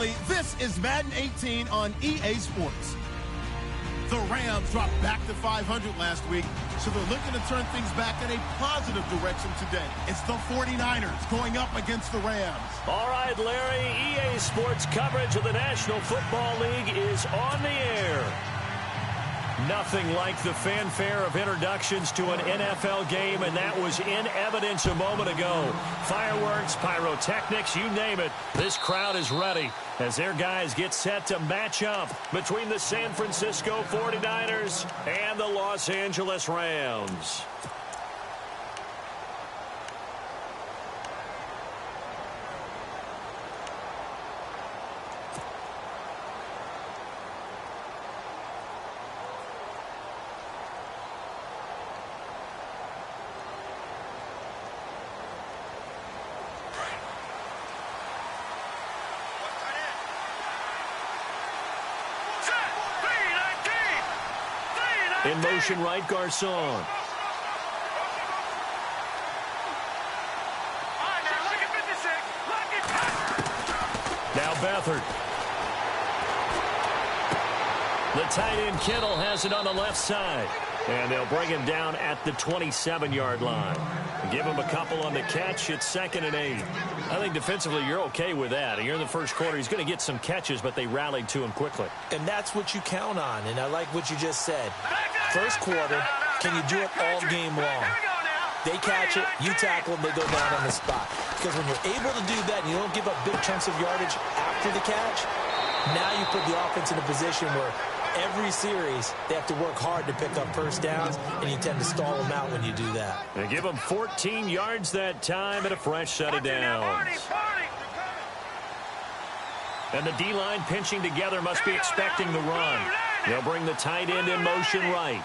Finally, this is Madden 18 on EA Sports. The Rams dropped back to 500 last week, so they're looking to turn things back in a positive direction today. It's the 49ers going up against the Rams. All right, Larry, EA Sports coverage of the National Football League is on the air. Nothing like the fanfare of introductions to an NFL game, and that was in evidence a moment ago. Fireworks, pyrotechnics, you name it. This crowd is ready as their guys get set to match up between the San Francisco 49ers and the Los Angeles Rams. In motion right, Garcon. Now Beathard. The tight end Kittle has it on the left side. And they'll bring him down at the 27-yard line. Give him a couple on the catch. It's 2nd and 8. I think defensively you're okay with that. You're in the first quarter. He's going to get some catches, but they rallied to him quickly. And that's what you count on. And I like what you just said. First quarter, can you do it all game long? They catch it, you tackle them, they go down on the spot. Because when you're able to do that and you don't give up big chunks of yardage after the catch, now you put the offense in a position where every series they have to work hard to pick up first downs, and you tend to stall them out when you do that. They give them 14 yards that time and a fresh set of downs. And the D-line pinching together must be expecting the run. They'll bring the tight end in motion right.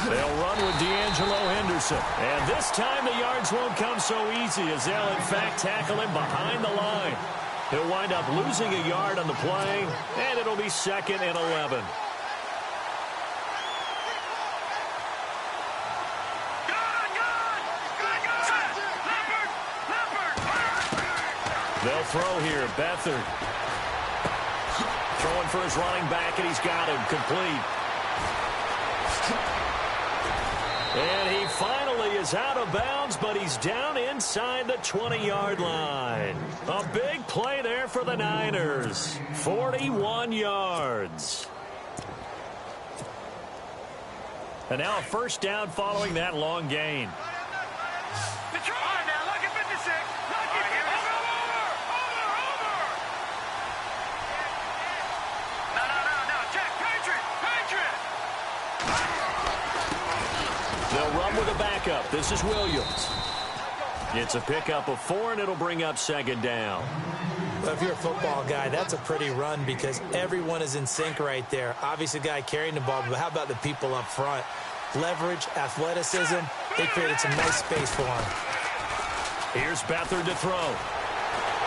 They'll run with D'Angelo Henderson. And this time the yards won't come so easy as they'll, in fact, tackle him behind the line. He'll wind up losing a yard on the play, and it'll be 2nd and 11. They'll throw here. Beathard. Throwing for his running back, and he's got him complete. And he finally is out of bounds, but he's down inside the 20-yard line. A big play there for the Niners. 41 yards. And now a first down following that long gain. They'll run with a backup. This is Williams. It's a pickup of 4, and it'll bring up 2nd down. Well, if you're a football guy, that's a pretty run because everyone is in sync right there. Obviously, the guy carrying the ball, but how about the people up front? Leverage, athleticism, they created some nice space for him. Here's Beathard to throw.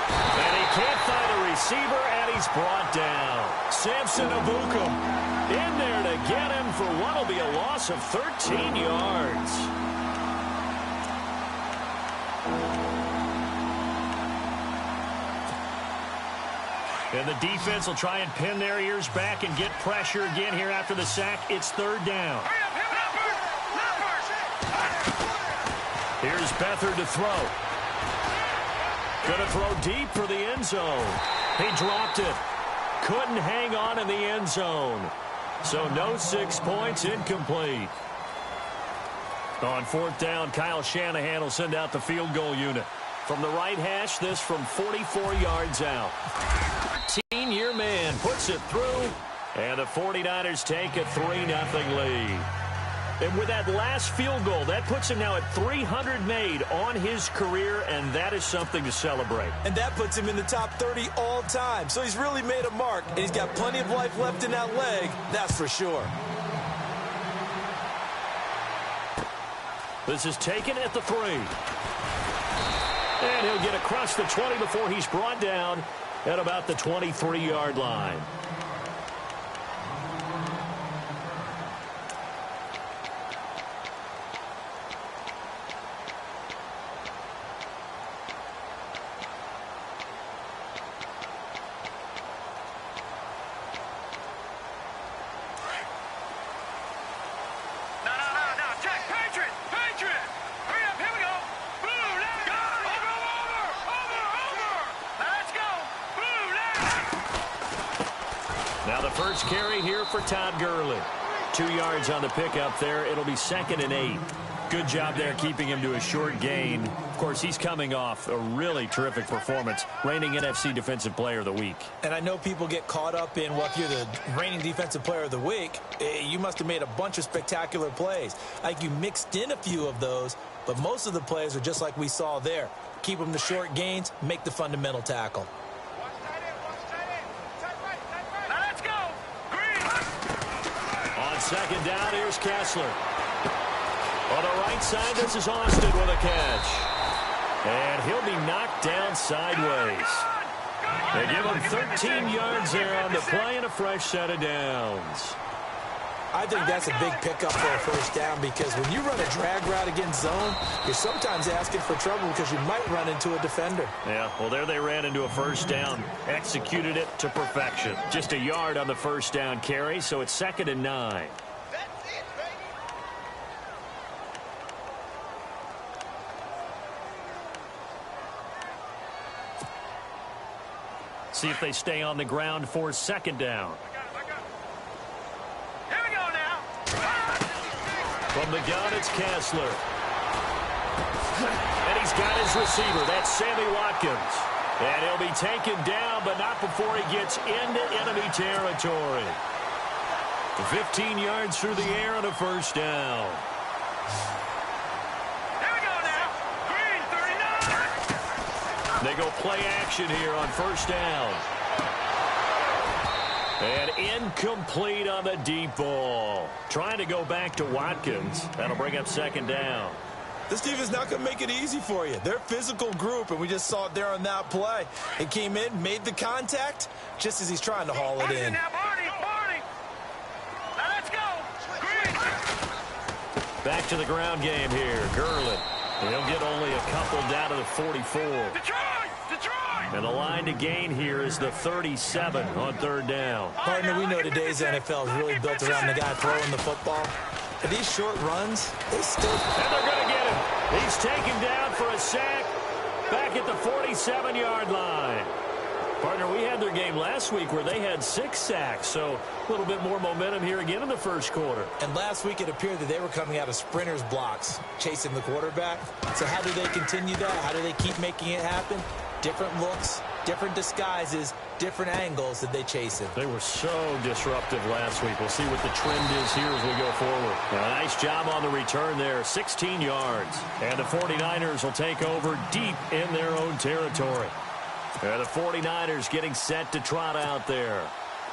And he can't find a receiver, and he's brought down. Samson Abukum in there to get him for what will be a loss of 13 yards. And the defense will try and pin their ears back and get pressure again here after the sack. It's 3rd down. Here's Beathard to throw. Going to throw deep for the end zone. He dropped it. Couldn't hang on in the end zone. So no 6 points, incomplete. On 4th down, Kyle Shanahan will send out the field goal unit. From the right hash, this from 44 yards out. 13-year man puts it through, and the 49ers take a 3-0 lead. And with that last field goal, that puts him now at 300 made on his career, and that is something to celebrate. And that puts him in the top 30 all time. So he's really made a mark, and he's got plenty of life left in that leg, that's for sure. This is taken at the 3. And he'll get across the 20 before he's brought down at about the 23-yard line. first carry here for Todd Gurley. 2 yards on the pickup there. It'll be 2nd and 8. Good job there keeping him to a short gain. Of course, he's coming off a really terrific performance, reigning NFC Defensive Player of the Week. And I know people get caught up in, well, if you're the reigning Defensive Player of the Week, you must have made a bunch of spectacular plays. Like you mixed in a few of those, but most of the plays are just like we saw there. Keep them to short gains, make the fundamental tackle. On second down, here's Kessler. On the right side, this is Austin with a catch. And he'll be knocked down sideways. They give him 13 yards there on the play and a fresh set of downs. I think that's a big pickup for a first down because when you run a drag route against zone, you're sometimes asking for trouble because you might run into a defender. Yeah, well, there they ran into a first down. Executed it to perfection. Just a yard on the first down carry, so it's 2nd and 9. See if they stay on the ground for 2nd down. Here we go now. From the gun, it's Kessler. And he's got his receiver. That's Sammy Watkins. And he'll be taken down, but not before he gets into enemy territory. 15 yards through the air on a first down. They go play action here on first down. And incomplete on the deep ball. Trying to go back to Watkins. That'll bring up 2nd down. This team is not going to make it easy for you. They're a physical group, and we just saw it there on that play. It came in, made the contact, just as he's trying to haul it in. Now, let's go. Back to the ground game here. Gurley. He'll get only a couple down to the 44. Detroit! And the line to gain here is the 37 on 3rd down. Partner, we know today's NFL is really built around the guy throwing the football. But these short runs, they still... And they're going to get him. He's taken down for a sack back at the 47-yard line. Partner, we had their game last week where they had 6 sacks, so a little bit more momentum here again in the first quarter. And last week it appeared that they were coming out of sprinters blocks, chasing the quarterback. So how do they continue that? How do they keep making it happen? Different looks, different disguises, different angles that they chase him. They were so disruptive last week. We'll see what the trend is here as we go forward. A nice job on the return there, 16 yards. And the 49ers will take over deep in their own territory. The 49ers getting set to trot out there.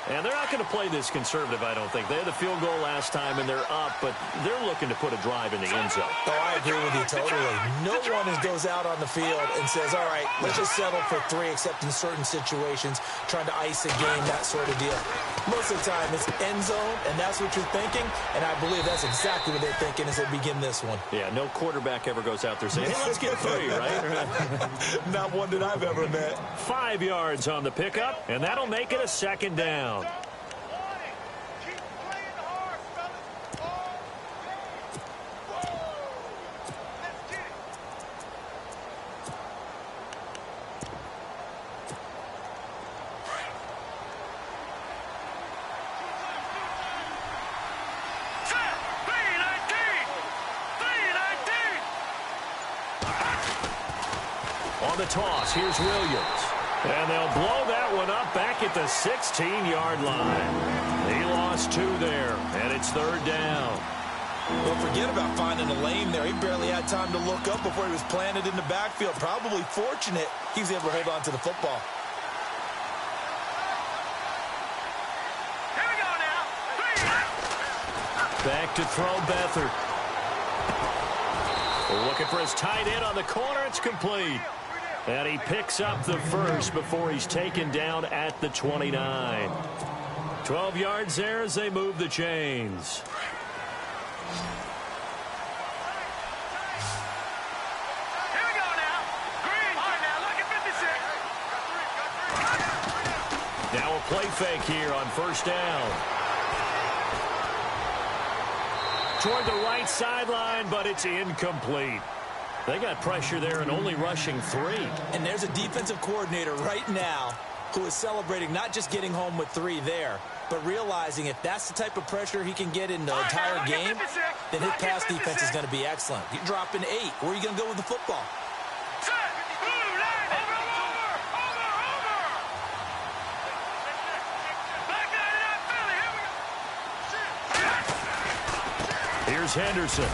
And they're not going to play this conservative, I don't think. They had the field goal last time, and they're up, but they're looking to put a drive in the end zone. Oh, I agree with you totally. No one goes out on the field and says, all right, let's just settle for 3, except in certain situations, trying to ice a game, that sort of deal. Most of the time, it's end zone, and that's what you're thinking, and I believe that's exactly what they're thinking as they begin this one. Yeah, no quarterback ever goes out there saying, hey, let's get 3, right? Not one that I've ever met. 5 yards on the pickup, and that'll make it a 2nd down. On the toss, here's Williams. And they'll blow that one up back at the 16-yard line. He lost 2 there, and it's 3rd down. Well, forget about finding a lane there. He barely had time to look up before he was planted in the backfield. Probably fortunate he was able to hold on to the football. Here we go now. Back to throw Beathard. Looking for his tight end on the corner. It's complete. And he picks up the first before he's taken down at the 29. 12 yards there as they move the chains. Here we go now. Green. All right, now look at 56. Now a play fake here on first down. Toward the right sideline, but it's incomplete. They got pressure there and only rushing 3. And there's a defensive coordinator right now who is celebrating not just getting home with 3 there, but realizing if that's the type of pressure he can get in the entire game, then his pass defense is going to be excellent. You're dropping 8. Where are you going to go with the football? Here's Henderson.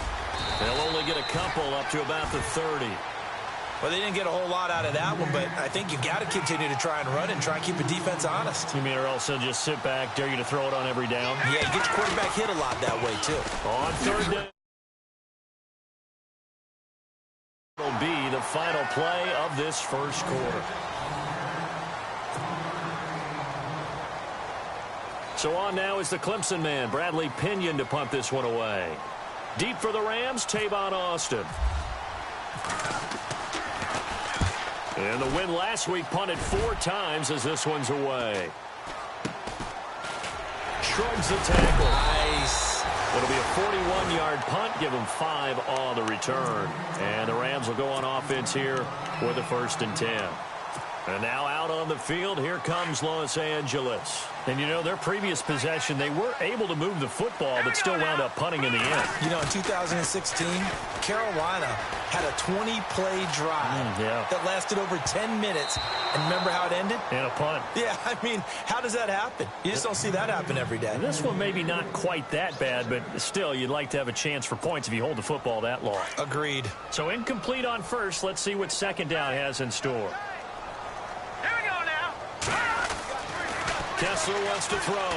They'll only get a couple up to about the 30. Well, they didn't get a whole lot out of that one, but I think you got to continue to try and run and try and keep the defense honest. You mean or else they'll just sit back, dare you to throw it on every down? Yeah, you get your quarterback hit a lot that way, too. On third down. Will be the final play of this first quarter. So on now is the Clemson man, Bradley Pinion, to punt this one away. Deep for the Rams, Tavon Austin. And the win last week punted 4 times as this one's away. Shrugs the tackle. Nice. It'll be a 41-yard punt, give them 5 on the return. And the Rams will go on offense here with a 1st and 10. And now out on the field, here comes Los Angeles. And, you know, their previous possession, they were able to move the football, but still wound up punting in the end. You know, in 2016, Carolina had a 20-play drive that lasted over 10 minutes. And remember how it ended? In a punt. Yeah, I mean, how does that happen? You just don't see that happen every day. And this one maybe not quite that bad, but still, you'd like to have a chance for points if you hold the football that long. Agreed. So incomplete on first. Let's see what 2nd down has in store. Kessler wants to throw.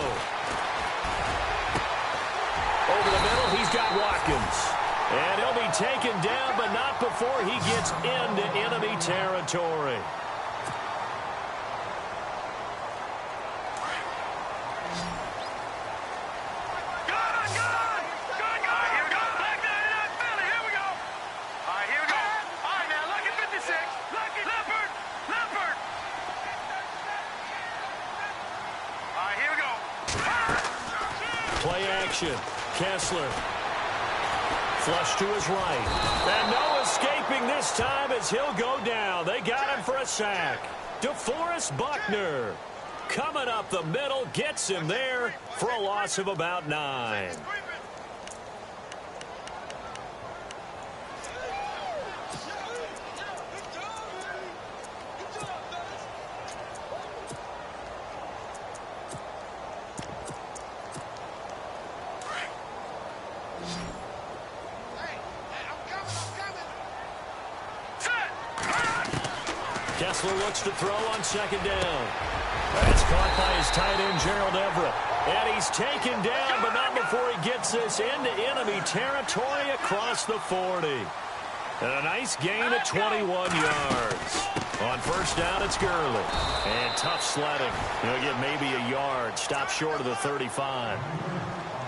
Over the middle, he's got Watkins. And he'll be taken down, but not before he gets into enemy territory. Play action. Kessler. Flush to his right. And no escaping this time as he'll go down. They got him for a sack. DeForest Buckner coming up the middle, gets him there for a loss of about 9. Kessler looks to throw on 2nd down. That's caught by his tight end, Gerald Everett. And he's taken down, but not before he gets this into enemy territory across the 40. And a nice gain of 21 yards. On 1st down, it's Gurley. And tough sledding. He'll get maybe a yard. Stop short of the 35.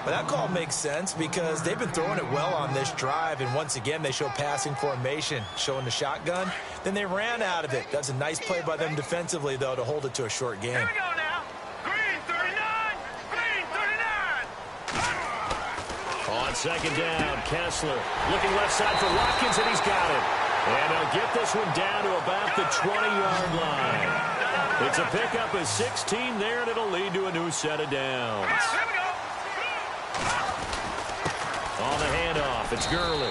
But that call makes sense because they've been throwing it well on this drive, and once again they show passing formation, showing the shotgun. Then they ran out of it. That's a nice play by them defensively, though, to hold it to a short game. Here we go now. Green 39. Green 39. On 2nd down, Kessler looking left side for Watkins, and he's got it. And he'll get this one down to about the 20-yard line. It's a pickup of 16 there, and it'll lead to a new set of downs. Here we go. On the handoff, it's Gurley.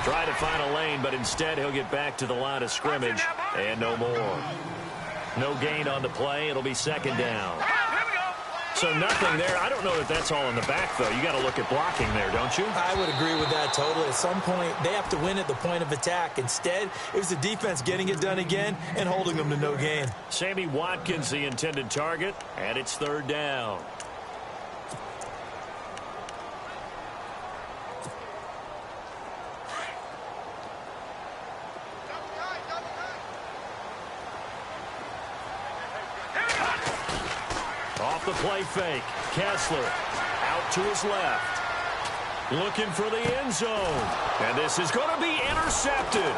Try to find a lane, but instead he'll get back to the line of scrimmage, and no more. No gain on the play. It'll be 2nd down. So nothing there. I don't know that that's all in the back, though. You got to look at blocking there, don't you? I would agree with that totally. At some point, they have to win at the point of attack. Instead, it was the defense getting it done again and holding them to no gain. Sammy Watkins, the intended target, and it's 3rd down. Off the play fake. Kessler out to his left. Looking for the end zone. And this is going to be intercepted.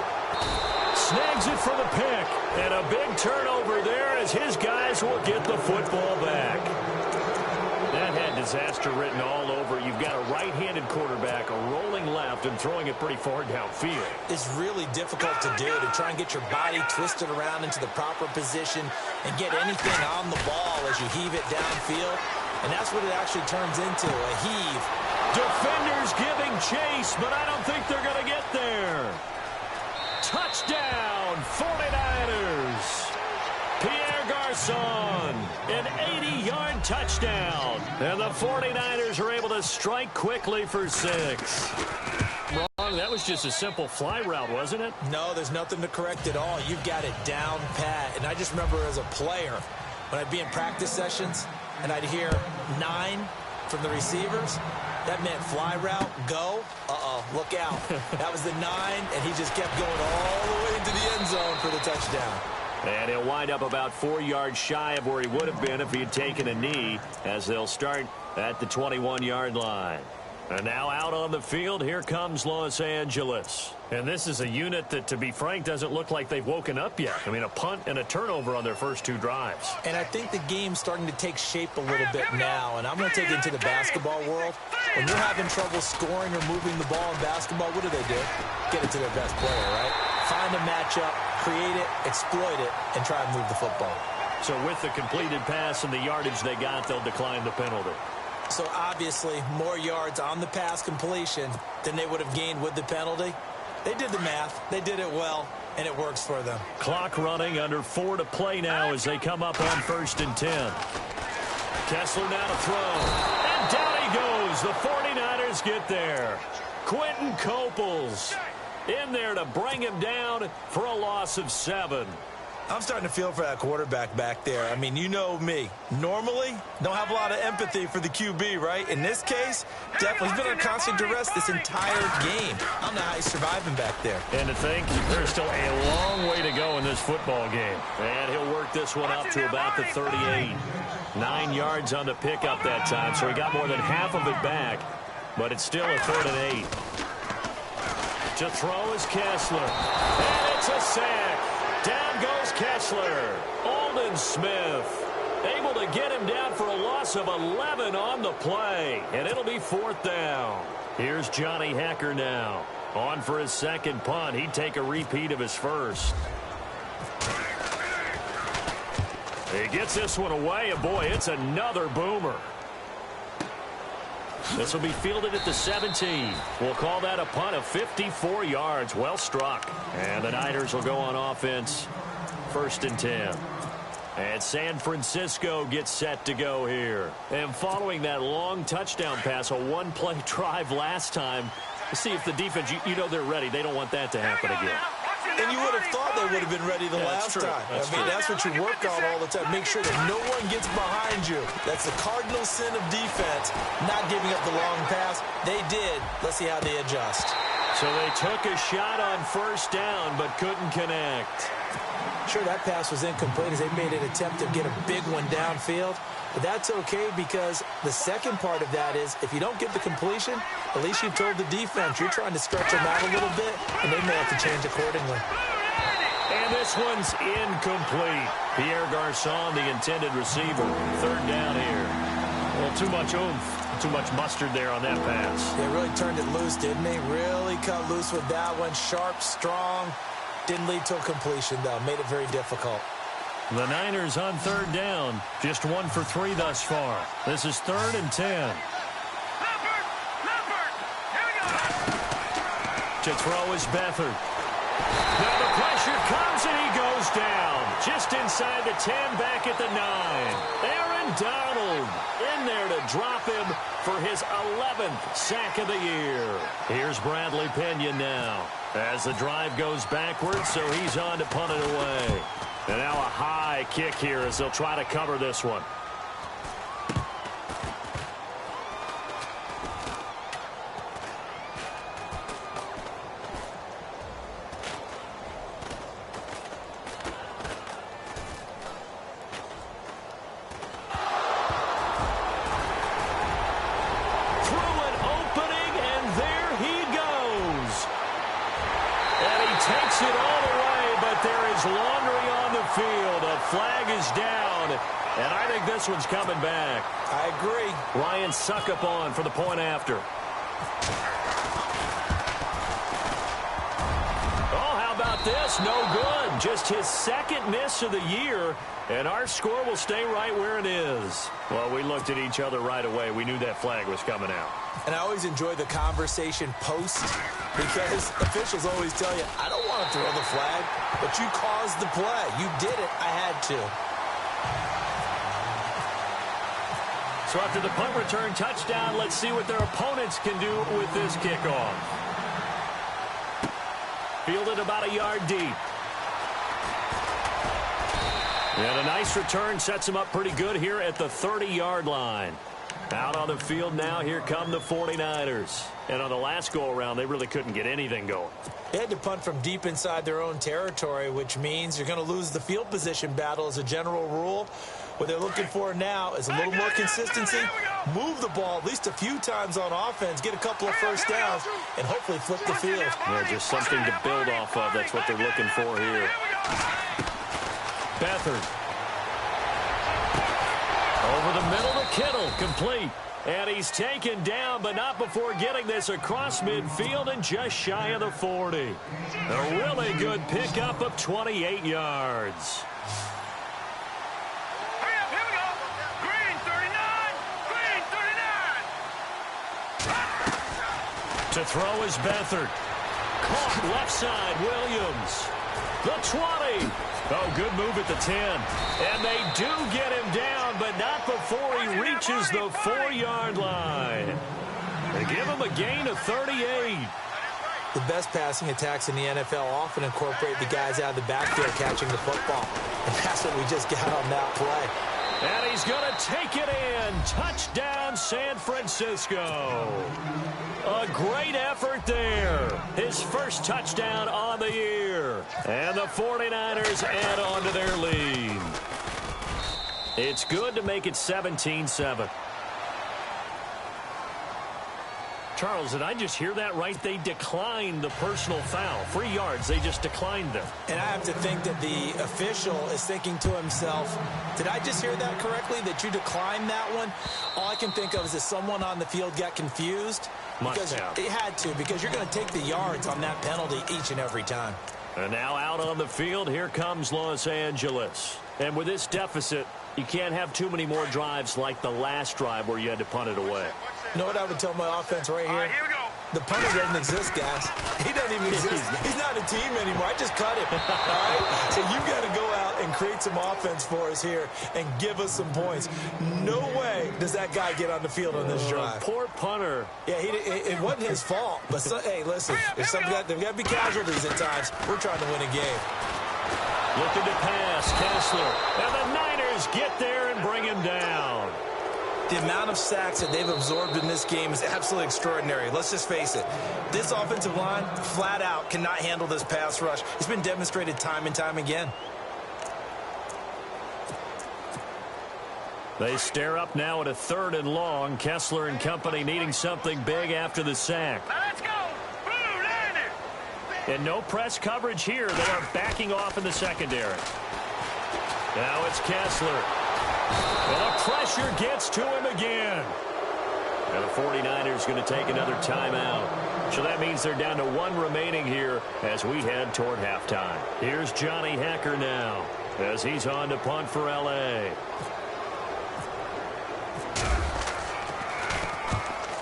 Snags it for the pick. And a big turnover there as his guys will get the football back. That had disaster written all over. You've got a right-handed quarterback, a rolling left, and throwing it pretty far downfield. It's really difficult to do, to try and get your body twisted around into the proper position and get anything on the ball as you heave it downfield. And that's what it actually turns into, a heave. Defenders giving chase, but I don't think they're going to get there. Touchdown, 49ers. Pierre Garçon, an 80-yard touchdown. And the 49ers are able to strike quickly for 6. Wrong, that was just a simple fly route, wasn't it? No, there's nothing to correct at all. You've got it down pat. And I just remember as a player, when I'd be in practice sessions, and I'd hear 9 from the receivers, that meant fly route, go, look out. That was the 9, and he just kept going all the way into the end zone for the touchdown. And he'll wind up about 4 yards shy of where he would have been if he had taken a knee, as they'll start at the 21-yard line. And now out on the field, here comes Los Angeles. And this is a unit that, to be frank, doesn't look like they've woken up yet. I mean, a punt and a turnover on their first 2 drives. And I think the game's starting to take shape a little bit now. And I'm going to take it into the basketball world. When you're having trouble scoring or moving the ball in basketball, what do? Get it to their best player, right? Find a matchup, create it, exploit it, and try and move the football. So with the completed pass and the yardage they got, they'll decline the penalty. So obviously, more yards on the pass completion than they would have gained with the penalty. They did the math. They did it well, and it works for them. Clock running, under 4 to play now as they come up on 1st and 10. Kessler now to throw. And down he goes. The 49ers get there. Quentin Coples in there to bring him down for a loss of 7. I'm starting to feel for that quarterback back there. I mean, you know me. Normally, don't have a lot of empathy for the QB, right? In this case, definitely he's been on constant duress this entire game. I don't know how he's surviving back there. And to think, there's still a long way to go in this football game. And he'll work this one up to about the 38. 9 yards on the pickup that time, so he got more than half of it back. But it's still a 3rd and 8. To throw is Kessler. And it's a sack. Down goes Kessler. Aldon Smith able to get him down for a loss of 11 on the play. And it'll be 4th down. Here's Johnny Hecker now. On for his 2nd punt. He'd take a repeat of his 1st. He gets this one away, and boy, it's another boomer. This will be fielded at the 17. We'll call that a punt of 54 yards. Well struck. And the Niners will go on offense. 1st and 10. And San Francisco gets set to go here. And following that long touchdown pass, a 1-play drive last time, to see if the defense, you know they're ready. They don't want that to happen again. And you would have thought they would have been ready the last time. That's what you work on all the time. Make sure that no one gets behind you. That's the cardinal sin of defense, not giving up the long pass. They did. Let's see how they adjust. So they took a shot on 1st down, but couldn't connect. Sure, that pass was incomplete as they made an attempt to get a big one downfield. But that's okay because the second part of that is if you don't get the completion, at least you've told the defense you're trying to stretch them out a little bit, and they may have to change accordingly. And this one's incomplete. Pierre Garçon, the intended receiver. 3rd down here. Well, too much oomph, too much mustard there on that pass. They really turned it loose, didn't they? Really cut loose with that one. Sharp, strong. Didn't lead to a completion, though. Made it very difficult. The Niners on 3rd down. Just 1 for 3 thus far. This is 3rd and 10. To throw is Beathard. Now the pressure comes and he goes down. Just inside the 10, back at the 9. Aaron Donald in there to drop him for his 11th sack of the year. Here's Bradley Pinion now. As the drive goes backwards, so he's on to punt it away. And now a high kick here as they'll try to cover this one. Through an opening, and there he goes. And he takes it all the way, but there is laundry on the field. A flag is down, and I think this one's coming back. I agree. Ryan Suckup on for the point after. Oh, how about this? No good. just his second miss of the year, and our score will stay right where it is. Well, we looked at each other right away. We knew that flag was coming out. And I always enjoy the conversation post because officials always tell you, I don't want to throw the flag, but you caused the play. You did it. I had to. So after the punt return touchdown, let's see what their opponents can do with this kickoff. Fielded about a yard deep. And a nice return sets them up pretty good here at the 30-yard line. Out on the field now, here come the 49ers. And on the last go-around, they really couldn't get anything going. They had to punt from deep inside their own territory, which means you're going to lose the field position battle as a general rule. What they're looking for now is a little more consistency, move the ball at least a few times on offense, get a couple of first downs, and hopefully flip the field. Yeah, just something to build off of. That's what they're looking for here. Beathard. Over the middle to Kittle, complete. And he's taken down, but not before getting this across midfield and just shy of the 40. A really good pickup of 28 yards. Hurry up, here we go. Green 39. Green 39. To throw is Beathard. Caught left side, Williams. The 20. Oh, good move at the 10. And they do get him down, but not before he reaches the 4-yard line. They give him a gain of 38. The best passing attacks in the NFL often incorporate the guys out of the backfield catching the football. And that's what we just got on that play. And he's going to take it in. Touchdown, San Francisco. A great effort there. His first touchdown on the year. And the 49ers add on to their lead. It's good to make it 17-7. Charles, did I just hear that right? They declined the personal foul. 3 yards, they just declined them. And I have to think that the official is thinking to himself, did I just hear that correctly, that you declined that one? All I can think of is that someone on the field got confused. Must have. It had to, because you're going to take the yards on that penalty each and every time. And now out on the field, here comes Los Angeles. And with this deficit, you can't have too many more drives like the last drive where you had to punt it away. You know what I would tell my offense right here? Here we go. The punter doesn't exist, guys. He doesn't even exist. He's not a team anymore. I just cut him. All right? So you've got to go out and create some offense for us here and give us some points. No way does that guy get on the field on this drive. Poor punter. Yeah, it wasn't his fault. But, hey, listen, there's got to be casualties at times. We're trying to win a game. Looking to pass, Kessler. And the Niners get there and bring him down. The amount of sacks that they've absorbed in this game is absolutely extraordinary. Let's just face it. This offensive line, flat out, cannot handle this pass rush. It's been demonstrated time and time again. They stare up now at a 3rd and long. Kessler and company needing something big after the sack. Now let's go. Blue Niner. And no press coverage here. They are backing off in the secondary. Now it's Kessler. And the pressure gets to him again. And the 49ers going to take another timeout. So that means they're down to 1 remaining here as we head toward halftime. Here's Johnny Hecker now as he's on to punt for L.A.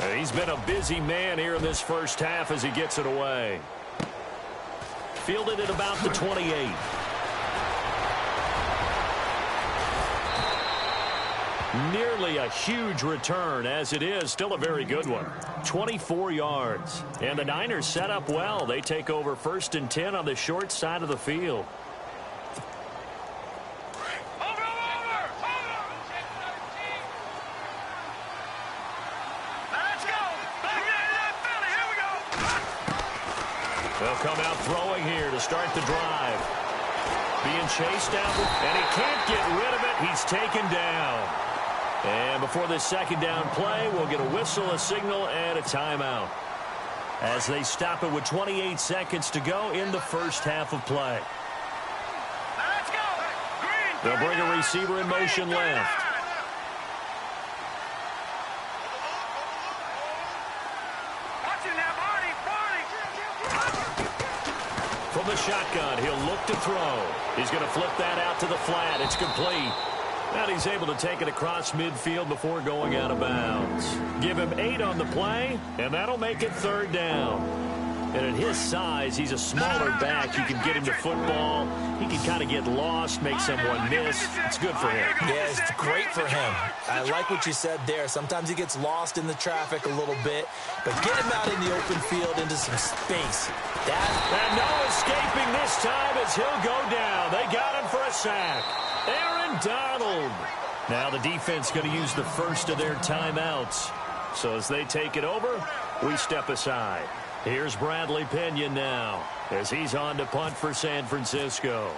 And he's been a busy man here in this first half as he gets it away. Fielded at about the 28. Nearly a huge return, as it is still a very good one. 24 yards. And the Niners set up well. They take over 1st and 10 on the short side of the field. Over. Now let's go. Back into that Philly. Here we go. They'll come out throwing here to start the drive. Being chased down, and he can't get rid of it. He's taken down. And before this 2nd down play, we'll get a whistle, a signal, and a timeout. As they stop it with 28 seconds to go in the first half of play. Now let's go. Green. They'll bring a receiver in motion left. From the shotgun. He'll look to throw. He's going to flip that out to the flat. It's complete. And he's able to take it across midfield before going out of bounds. Give him 8 on the play, and that'll make it 3rd down. And at his size, he's a smaller back. You can get him to football. He can kind of get lost, make someone miss. It's good for him. Yeah, it's great for him. I like what you said there. Sometimes he gets lost in the traffic a little bit, but get him out in the open field into some space. And no escaping this time as he'll go down. They got him for a sack. Aaron Donald. Now the defense going to use the first of their timeouts. So as they take it over, we step aside. Here's Bradley Pinion now as he's on to punt for San Francisco.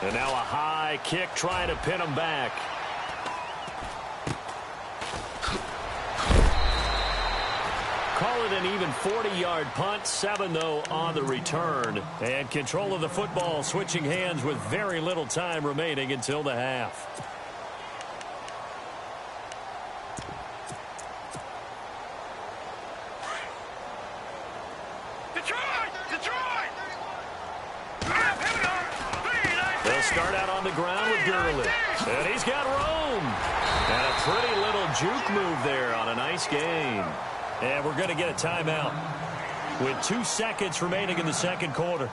And now a high kick trying to pin him back. Call it an even 40-yard punt, 7 though on the return. And control of the football switching hands with very little time remaining until the half. They'll start out on the ground with Gurley. And he's got room. And a pretty little juke move there on a nice game. And we're going to get a timeout with 2 seconds remaining in the second quarter.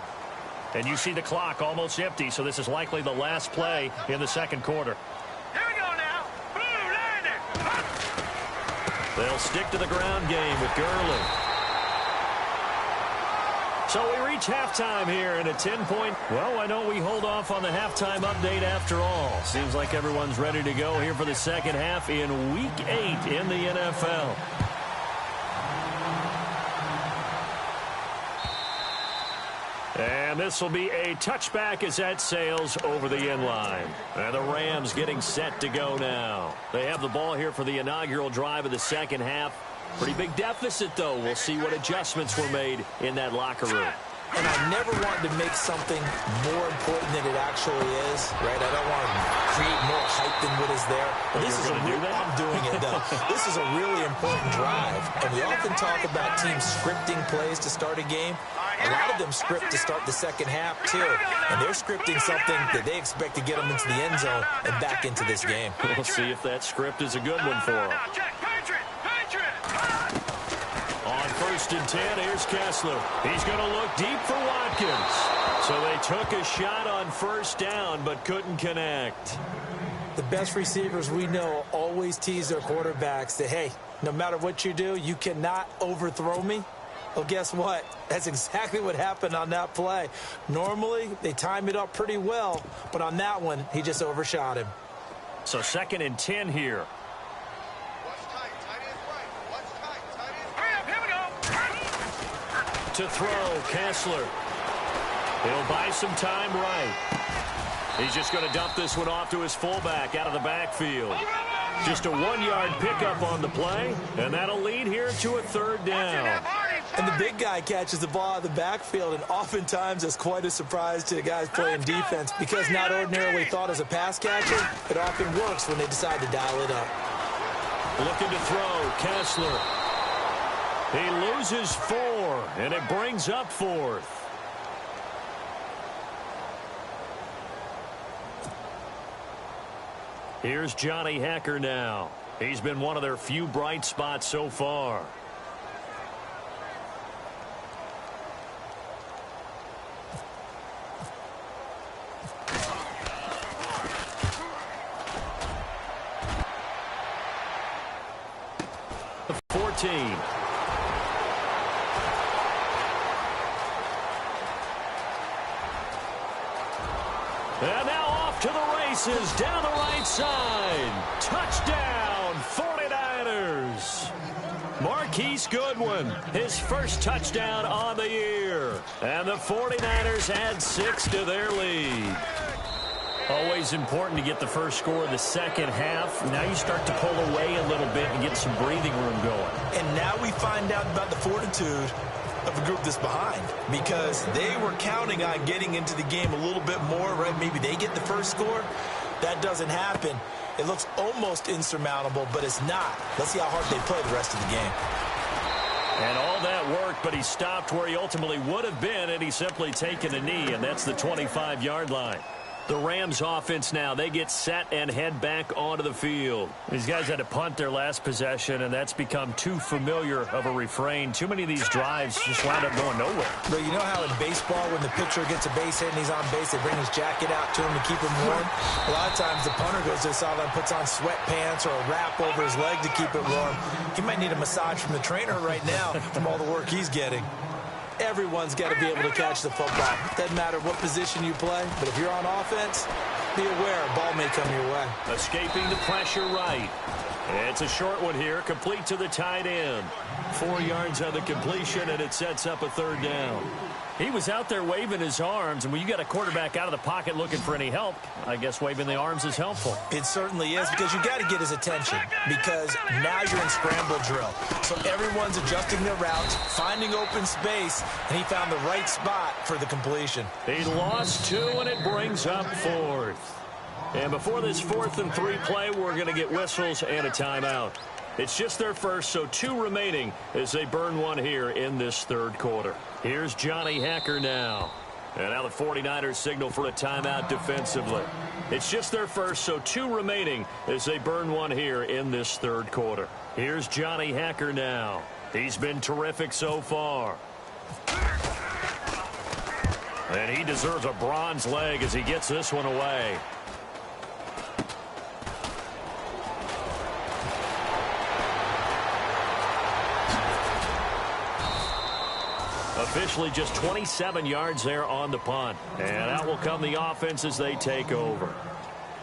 And you see the clock almost empty, so this is likely the last play in the second quarter. Here we go now. Blue liner. They'll stick to the ground game with Gurley. So we reach halftime here in a 10-point. Well, why don't we hold off on the halftime update after all? Seems like everyone's ready to go here for the second half in Week 8 in the NFL. And this will be a touchback as that sails over the end line. And the Rams getting set to go now. They have the ball here for the inaugural drive of the second half. Pretty big deficit, though. We'll see what adjustments were made in that locker room. And I never wanted to make something more important than it actually is, right? I don't want to create more hype than what is there. Well, this is I'm doing it, though. This is a really important drive. And we often talk about teams scripting plays to start a game. A lot of them script to start the second half, too. And they're scripting something that they expect to get them into the end zone and back into this game. We'll see if that script is a good one for them. On 1st and 10, here's Kessler. He's going to look deep for Watkins. So they took a shot on 1st down, but couldn't connect. The best receivers we know always tease their quarterbacks that, hey, no matter what you do, you cannot overthrow me. Well, guess what? That's exactly what happened on that play. Normally, they time it up pretty well, but on that one, he just overshot him. So 2nd and 10 here. To throw, Kessler. He'll buy some time right. He's just going to dump this one off to his fullback out of the backfield. Just a 1-yard pickup on the play, and that'll lead here to a 3rd down. And the big guy catches the ball out of the backfield, and oftentimes it's quite a surprise to the guys playing defense because not ordinarily thought as a pass catcher, it often works when they decide to dial it up. Looking to throw, Kessler. He loses 4, and it brings up 4th. Here's Johnny Hacker now. He's been one of their few bright spots so far. The 14. And now off to the races down the right side. Touchdown, 49ers. Marquise Goodwin, his first touchdown on the year. And the 49ers add 6 to their lead. Always important to get the first score of the second half. Now you start to pull away a little bit and get some breathing room going. And now we find out about the fortitude of the group that's behind, because they were counting on getting into the game a little bit more, right? Maybe they get the first score. That doesn't happen. It looks almost insurmountable, but it's not. Let's see how hard they play the rest of the game. And all that work, but he stopped where he ultimately would have been, and he's simply taken a knee, and that's the 25-yard line. The Rams offense now, they get set and head back onto the field. These guys had to punt their last possession, and that's become too familiar of a refrain. Too many of these drives just wound up going nowhere. But you know how in baseball, when the pitcher gets a base hit and he's on base, they bring his jacket out to him to keep him warm? A lot of times the punter goes to the sideline, puts on sweatpants or a wrap over his leg to keep it warm. He might need a massage from the trainer right now from all the work he's getting. Everyone's got to be able to catch the football. Doesn't matter what position you play, but if you're on offense, be aware a ball may come your way. Escaping the pressure right. It's a short one here, complete to the tight end. 4 yards on the completion, and it sets up a third down. He was out there waving his arms, and when you got a quarterback out of the pocket looking for any help, I guess waving the arms is helpful. It certainly is, because you got to get his attention, because now you're in scramble drill. So everyone's adjusting their routes, finding open space, and he found the right spot for the completion. He lost 2, and it brings up 4th. And before this 4th and 3 play, we're going to get whistles and a timeout. It's just their first, so 2 remaining as they burn one here in this third quarter. Here's Johnny Hacker now. And now the 49ers signal for a timeout defensively. It's just their first, so 2 remaining as they burn one here in this third quarter. Here's Johnny Hacker now. He's been terrific so far. And he deserves a bronze leg as he gets this one away. Officially just 27 yards there on the punt. And out will come the offense as they take over.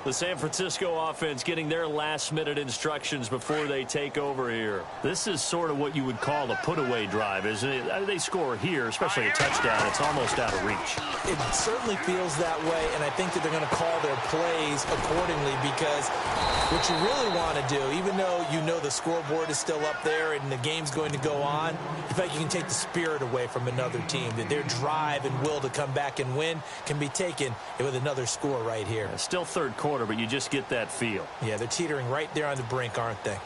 The San Francisco offense getting their last-minute instructions before they take over here. This is sort of what you would call a put-away drive, isn't it? They score here, especially a touchdown. It's almost out of reach. It certainly feels that way, and I think that they're going to call their plays accordingly, because what you really want to do, even though you know the scoreboard is still up there and the game's going to go on, in fact, you can take the spirit away from another team, that their drive and will to come back and win can be taken with another score right here. Still third quarter, but you just get that feel. Yeah, they're teetering right there on the brink, aren't they?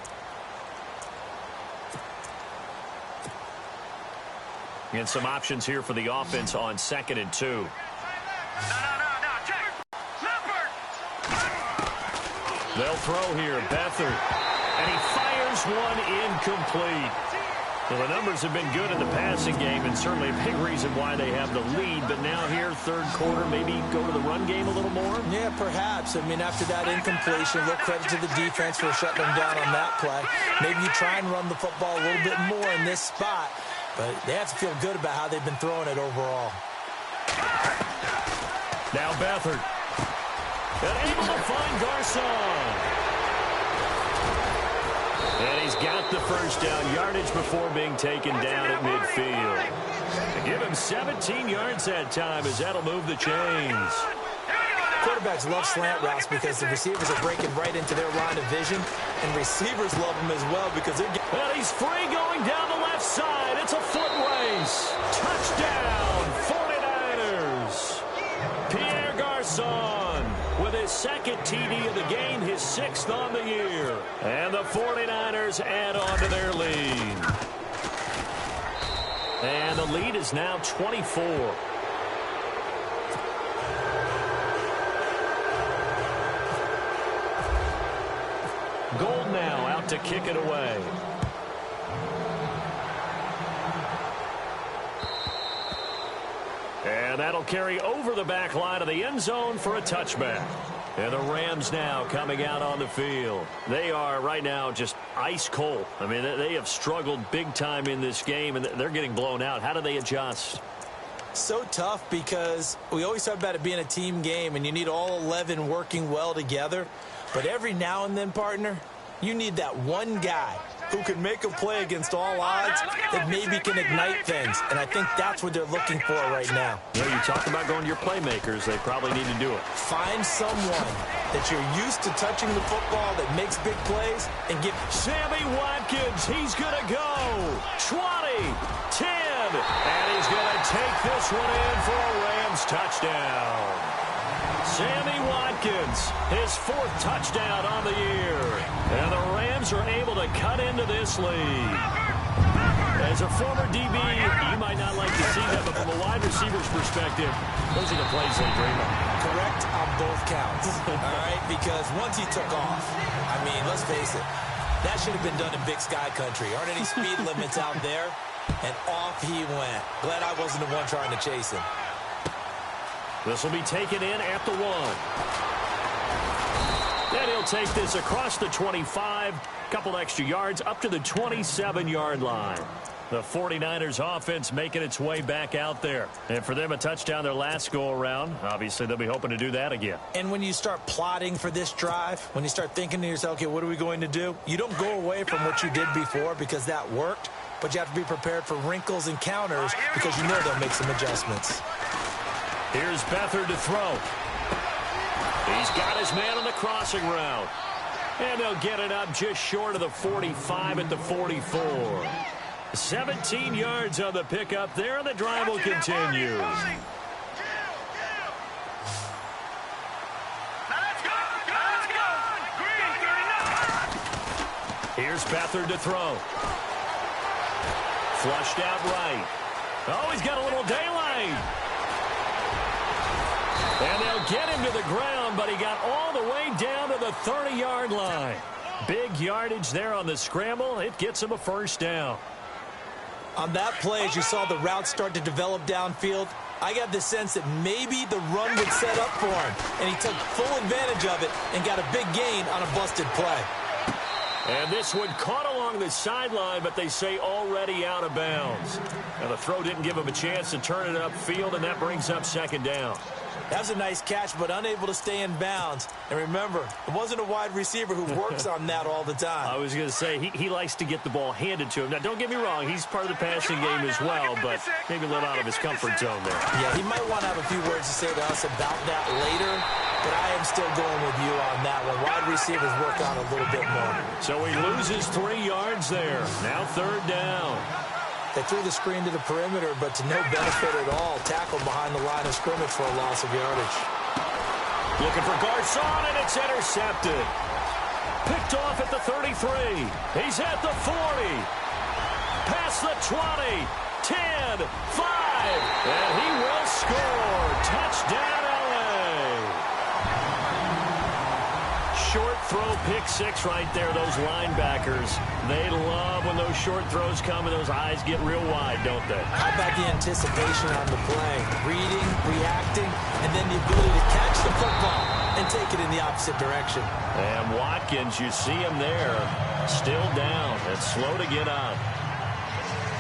And some options here for the offense on 2nd and 2. No, check. Leopard. They'll throw here, Beathard. And he fires one incomplete. Well, the numbers have been good in the passing game, and certainly a big reason why they have the lead. But now here, third quarter, maybe go to the run game a little more? Yeah, perhaps. I mean, after that incompletion, a little credit to the defense for shutting them down on that play. Maybe you try and run the football a little bit more in this spot. But they have to feel good about how they've been throwing it overall. Now Beathard. And able to find Garcon. And he's got the first down, yardage before being taken down at midfield. They give him 17 yards that time as that'll move the chains. Quarterbacks love slant routes because the receivers are breaking right into their line of vision, and receivers love them as well because they're getting... Well, he's free going down the left side. It's a foot race. Touchdown, 49ers. Pierre Garcon with his second TD of the game, his 6th on the year. And the 49ers add on to their lead. And the lead is now 24. Gold now out to kick it away. And that'll carry over the back line of the end zone for a touchback. And the Rams now coming out on the field. They are right now just ice cold. I mean, they have struggled big time in this game, and they're getting blown out. How do they adjust? So tough because we always talk about it being a team game, and you need all 11 working well together. But every now and then, partner, you need that one guy who can make a play against all odds that maybe can ignite things. And I think that's what they're looking for right now. Yeah, you talk about going to your playmakers. They probably need to do it. Find someone that you're used to touching the football that makes big plays and give... Sammy Watkins, he's going to go. 20, 10, and he's going to take this one in for a Rams touchdown. Sammy Watkins, his 4th touchdown on the year. And the Rams are able to cut into this lead. As a former DB, you might not like to see that, but from a wide receiver's perspective, those are the plays they dream of. Correct on both counts, all right? Because once he took off, I mean, let's face it, that should have been done in Big Sky Country. Aren't any speed limits out there? And off he went. Glad I wasn't the one trying to chase him. This will be taken in at the 1. And he'll take this across the 25, couple extra yards up to the 27-yard line. The 49ers offense making its way back out there. And for them, a touchdown their last go-around. Obviously, they'll be hoping to do that again. And when you start plotting for this drive, when you start thinking to yourself, okay, what are we going to do? You don't go away from what you did before because that worked, but you have to be prepared for wrinkles and counters because you know they'll make some adjustments. Here's Beathard to throw. He's got his man on the crossing route. And they'll get it up just short of the 45 at the 44. 17 yards on the pickup there, and the drive will continue. Here's Beathard to throw. Flushed out right. Oh, he's got a little daylight. And they'll get him to the ground, but he got all the way down to the 30-yard line. Big yardage there on the scramble. It gets him a first down. On that play, as you saw the route start to develop downfield, I got the sense that maybe the run would set up for him. And he took full advantage of it and got a big gain on a busted play. And this one caught along the sideline, but they say already out of bounds. Now the throw didn't give him a chance to turn it upfield, and that brings up second down. That was a nice catch, but unable to stay in bounds. And remember, it wasn't a wide receiver who works on that all the time. I was going to say, he likes to get the ball handed to him. Now, don't get me wrong, he's part of the passing game as well, but maybe a little out of his comfort zone there. Yeah, he might want to have a few words to say to us about that later, but I am still going with you on that one. Wide receivers work on a little bit more. So he loses 3 yards there. Now third down. They threw the screen to the perimeter, but to no benefit at all. Tackle behind the line of scrimmage for a loss of yardage. Looking for Garcon, and it's intercepted. Picked off at the 33. He's at the 40. Past the 20. 10, 5. And he will score. Touchdown, LA. Short throw, pick six right there. Those linebackers, they love when those short throws come and those eyes get real wide, don't they? How about the anticipation on the play? Reading, reacting, and then the ability to catch the football and take it in the opposite direction. And Watkins, you see him there, still down and slow to get up.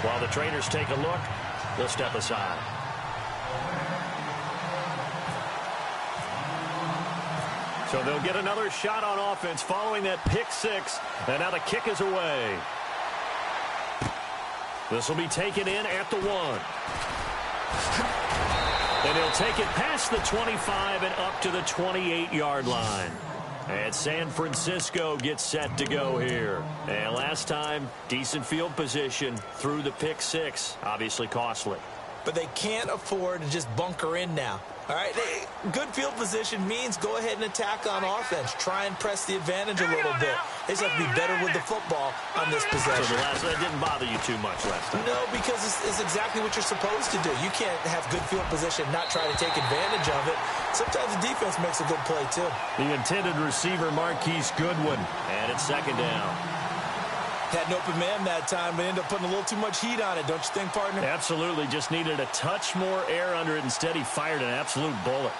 While the trainers take a look, they'll step aside. So they'll get another shot on offense following that pick six. And now the kick is away. This will be taken in at the 1. And he'll take it past the 25 and up to the 28-yard line. And San Francisco gets set to go here. And last time, decent field position through the pick six. Obviously costly. But they can't afford to just bunker in now. All right, good field position means go ahead and attack on offense. Try and press the advantage a little bit. They just have to be better with the football on this possession. So that didn't bother you too much last time? No, because it's exactly what you're supposed to do. You can't have good field position and not try to take advantage of it. Sometimes the defense makes a good play, too. The intended receiver, Marquise Goodwin. And it's second down. Had an open man that time, but ended up putting a little too much heat on it, don't you think, partner? Absolutely. Just needed a touch more air under it. Instead, he fired an absolute bullet.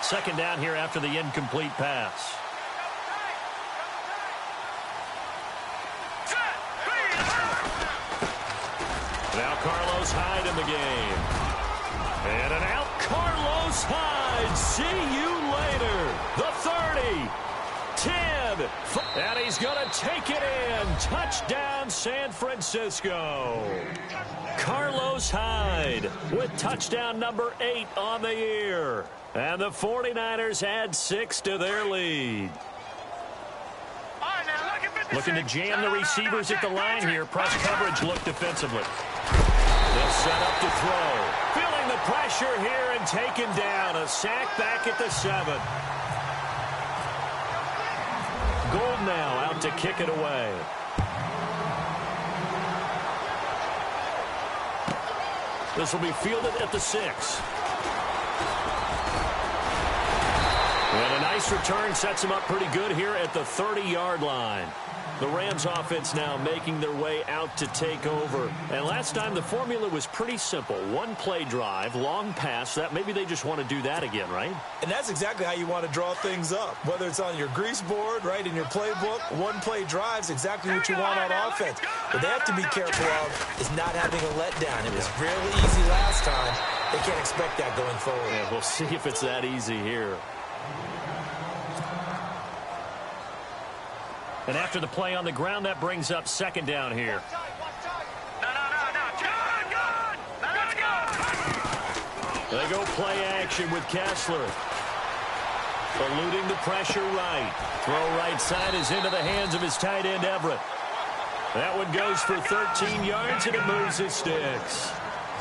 Second down here after the incomplete pass. Now Carlos Hyde in the game. And an out, Carlos Hyde. See you later. The 30, 10, and he's going to take it in. Touchdown, San Francisco. Carlos Hyde with touchdown number 8 on the year. And the 49ers add 6 to their lead. All right, now look at the Looking to jam the receivers at the line here. Press coverage look defensively. They'll set up to throw. Feeling the pressure here and taken down. A sack back at the 7. Gold now out to kick it away. This will be fielded at the 6. And a nice return sets him up pretty good here at the 30-yard line. The Rams offense now making their way out to take over. And last time the formula was pretty simple. One play drive, long pass. That maybe they just want to do that again, right? And that's exactly how you want to draw things up. Whether it's on your grease board, right, in your playbook, one play drive is exactly what you want on offense. What they have to be careful of is not having a letdown. It was really easy last time. They can't expect that going forward. Yeah, we'll see if it's that easy here. And after the play on the ground, that brings up 2nd down here. They go play action with Kessler. Eluding the pressure right. Throw right side is into the hands of his tight end, Everett. That one goes for 13 yards, and it moves his sticks.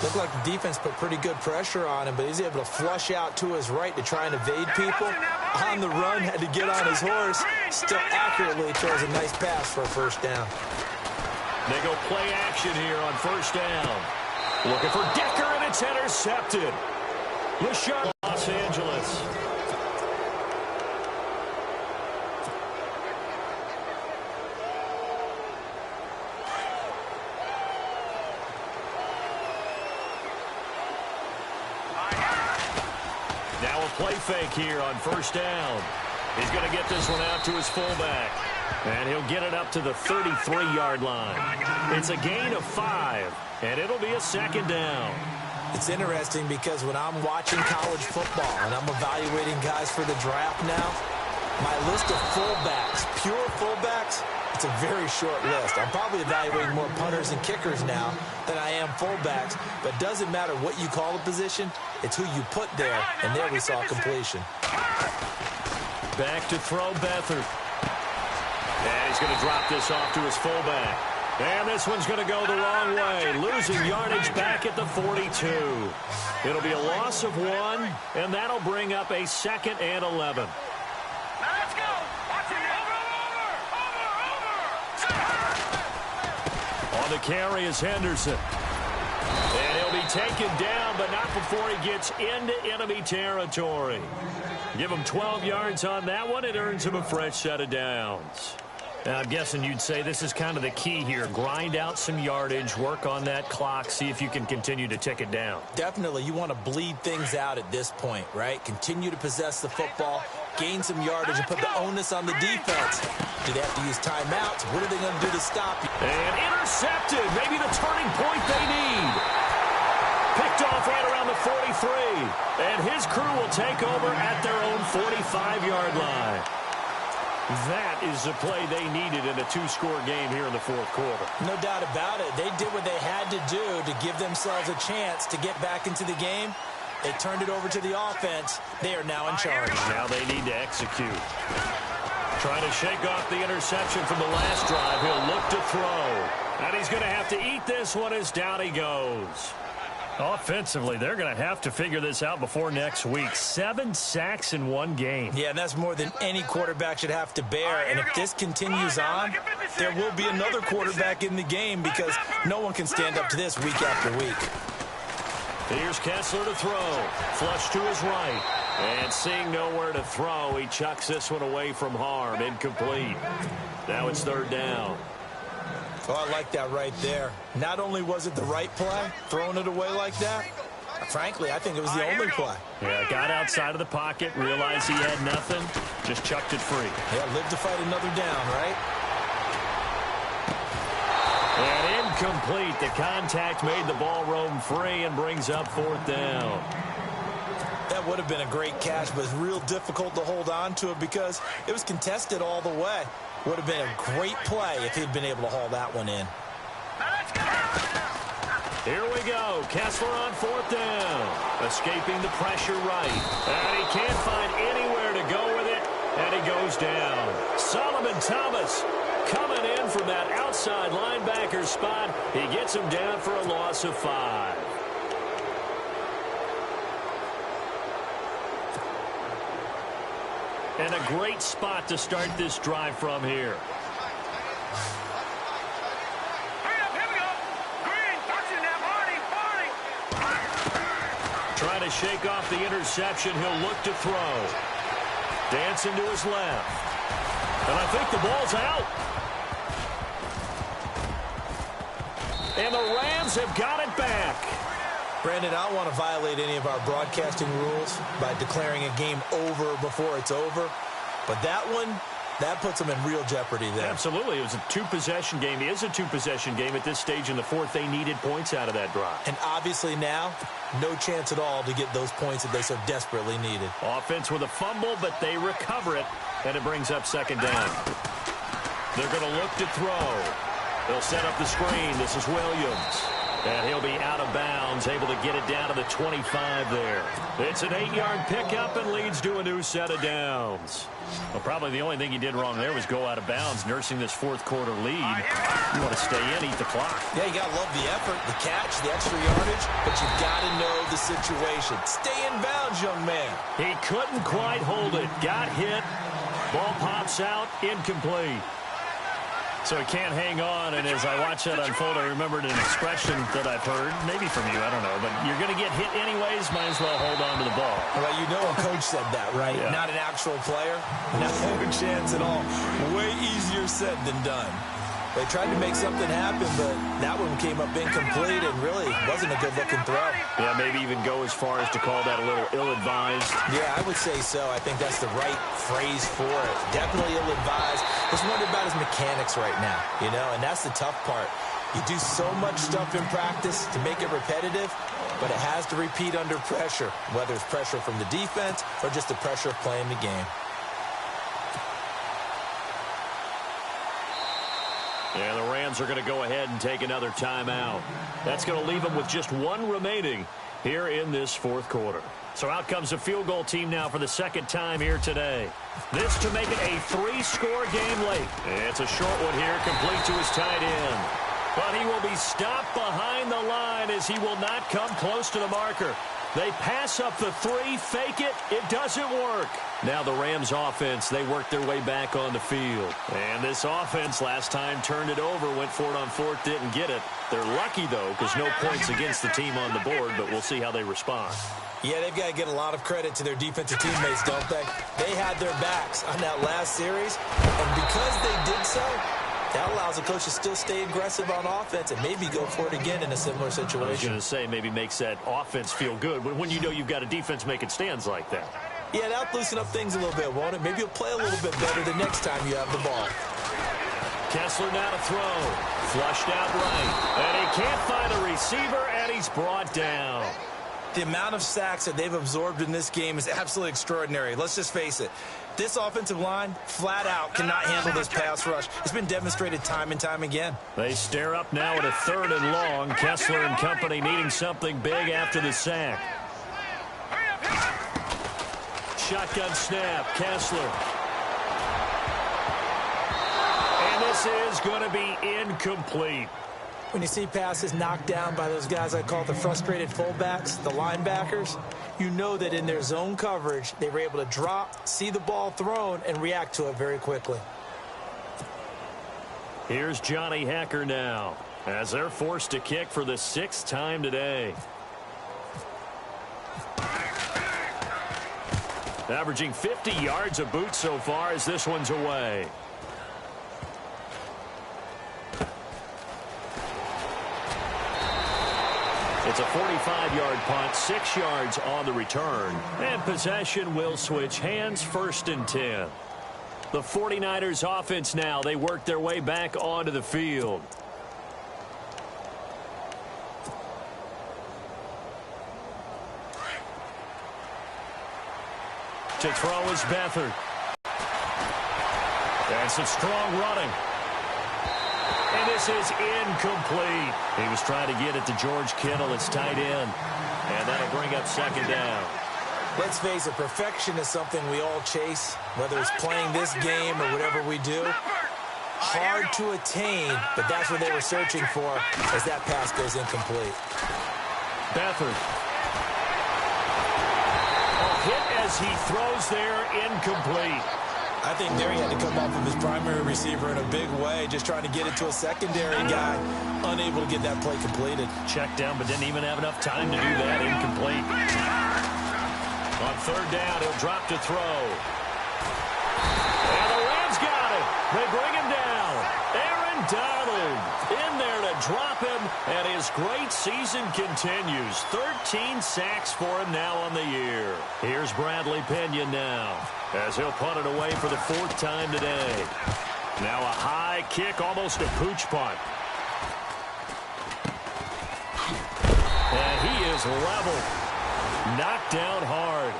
Looked like the defense put pretty good pressure on him, but he's able to flush out to his right to try and evade people. On the run, had to get on his horse. Still accurately throws a nice pass for a 1st down. They go play action here on 1st down. Looking for Decker, and it's intercepted. LeShard, Los Angeles. Now a play fake here on 1st down. He's going to get this one out to his fullback. And he'll get it up to the 33-yard line. It's a gain of 5, and it'll be a 2nd down. It's interesting because when I'm watching college football and I'm evaluating guys for the draft now, my list of fullbacks, pure fullbacks, it's a very short list. I'm probably evaluating more punters and kickers now than I am fullbacks, but it doesn't matter what you call the position, it's who you put there, and there we saw completion. Back to throw Beathard. And he's going to drop this off to his fullback. And this one's going to go the wrong way. Losing yardage back at the 42. It'll be a loss of 1, and that'll bring up a 2nd and 11. Now let's go. Watch it. Over. On the carry is Henderson. And he'll be taken down, but not before he gets into enemy territory. Give him 12 yards on that one. It earns him a fresh set of downs. Now, I'm guessing you'd say this is kind of the key here. Grind out some yardage, work on that clock, see if you can continue to tick it down. Definitely. You want to bleed things out at this point, right? Continue to possess the football, gain some yardage, and put the onus on the defense. Do they have to use timeouts? What are they going to do to stop you? And intercepted. Maybe the turning point they need. Picked off right around the 43. And his crew will take over at their own 45-yard line. That is the play they needed in a 2-score game here in the 4th quarter. No doubt about it. They did what they had to do to give themselves a chance to get back into the game. They turned it over to the offense. They are now in charge. Now they need to execute. Trying to shake off the interception from the last drive. He'll look to throw. And he's going to have to eat this one as down he goes. Offensively, they're going to have to figure this out before next week. 7 sacks in 1 game. Yeah, and that's more than any quarterback should have to bear. And if this continues on, there will be another quarterback in the game because no one can stand up to this week after week. Here's Kessler to throw. Flush to his right. And seeing nowhere to throw, he chucks this one away from harm. Incomplete. Now it's 3rd down. Oh, I like that right there. Not only was it the right play, throwing it away like that, frankly, I think it was the only play. Yeah, got outside of the pocket, realized he had nothing, just chucked it free. Yeah, live to fight another down, right? And incomplete. The contact made the ball roam free and brings up 4th down. That would have been a great catch, but it's real difficult to hold on to it because it was contested all the way. Would have been a great play if he'd been able to haul that one in. Here we go. Kessler on 4th down. Escaping the pressure right. And he can't find anywhere to go with it. And he goes down. Solomon Thomas Coming in from that outside linebacker spot, he gets him down for a loss of 5. And a great spot to start this drive from here. Trying to shake off the interception. He'll look to throw. Dancing to his left. And I think the ball's out. And the Rams have got it back. Brandon, I don't want to violate any of our broadcasting rules by declaring a game over before it's over. But that one, that puts them in real jeopardy there. Absolutely. It was a two-possession game. It is a two-possession game at this stage in the fourth. They needed points out of that drive. And obviously now, no chance at all to get those points that they so desperately needed. Offense with a fumble, but they recover it, and it brings up second down. They're going to look to throw. They'll set up the screen. This is Williams. And he'll be out of bounds, able to get it down to the 25 there. It's an 8-yard pickup and leads to a new set of downs. Well, probably the only thing he did wrong there was go out of bounds, nursing this fourth quarter lead. You want to stay in, eat the clock. Yeah, you got to love the effort, the catch, the extra yardage, but you got to know the situation. Stay in bounds, young man. He couldn't quite hold it. Got hit. Ball pops out, incomplete. So he can't hang on, and as I watch that unfold, I remembered an expression that I've heard, maybe from you, I don't know, but you're going to get hit anyways, might as well hold on to the ball. Well, you know a coach said that, right? Yeah. Not an actual player. No chance at all. Way easier said than done. They tried to make something happen, but that one came up incomplete and really wasn't a good-looking throw. Yeah, maybe even go as far as to call that a little ill-advised. Yeah, I would say so. I think that's the right phrase for it. Definitely ill-advised. Just wonder about his mechanics right now, you know, and that's the tough part. You do so much stuff in practice to make it repetitive, but it has to repeat under pressure, whether it's pressure from the defense or just the pressure of playing the game. Yeah, the Rams are going to go ahead and take another timeout. That's going to leave them with just one remaining here in this fourth quarter. So out comes a field goal team now for the second time here today. This to make it a 3-score game late. It's a short one here, complete to his tight end. But he will be stopped behind the line as he will not come close to the marker. They pass up the 3, fake it. It doesn't work. Now the Rams offense, they work their way back on the field. And this offense last time turned it over, went for it on fourth, didn't get it. They're lucky, though, because no points against the team on the board, but we'll see how they respond. Yeah, they've got to get a lot of credit to their defensive teammates, don't they? They had their backs on that last series, and because they did so, that allows the coach to still stay aggressive on offense and maybe go for it again in a similar situation. I was going to say maybe makes that offense feel good when you know you've got a defense making stands like that. Yeah, that'll loosen up things a little bit, won't it? Maybe you'll play a little bit better the next time you have the ball. Kessler now to throw. Flushed out right. And he can't find a receiver, and he's brought down. The amount of sacks that they've absorbed in this game is absolutely extraordinary. Let's just face it. This offensive line, flat out, cannot handle this pass rush. It's been demonstrated time and time again. They stare up now at a 3rd and long. Kessler and company needing something big after the sack. Shotgun snap, Kessler. And this is going to be incomplete. When you see passes knocked down by those guys I call the frustrated fullbacks, the linebackers, you know that in their zone coverage, they were able to drop, see the ball thrown, and react to it very quickly. Here's Johnny Hacker now, as they're forced to kick for the 6th time today. Averaging 50 yards a boot so far as this one's away. It's a 45-yard punt, 6 yards on the return. And possession will switch hands, 1st and 10. The 49ers offense now, they work their way back onto the field. To throw is Beathard. And some strong running. And this is incomplete. He was trying to get it to George Kittle, its tight end. And that'll bring up 2nd down. Let's face it, perfection is something we all chase, whether it's playing this game or whatever we do. Hard to attain, but that's what they were searching for as that pass goes incomplete. Beathard. A hit as he throws there, incomplete. I think there he had to come off of his primary receiver in a big way, just trying to get it to a secondary guy, unable to get that play completed. Checked down, but didn't even have enough time to do that, incomplete. On third down, he'll drop to throw. And the Rams got it. They bring him down. Aaron Donald in there to drop him, and his great season continues. 13 sacks for him now on the year. Here's Bradley Pena now, as he'll punt it away for the fourth time today. Now a high kick, almost a pooch punt. And he is level. Knocked down hard.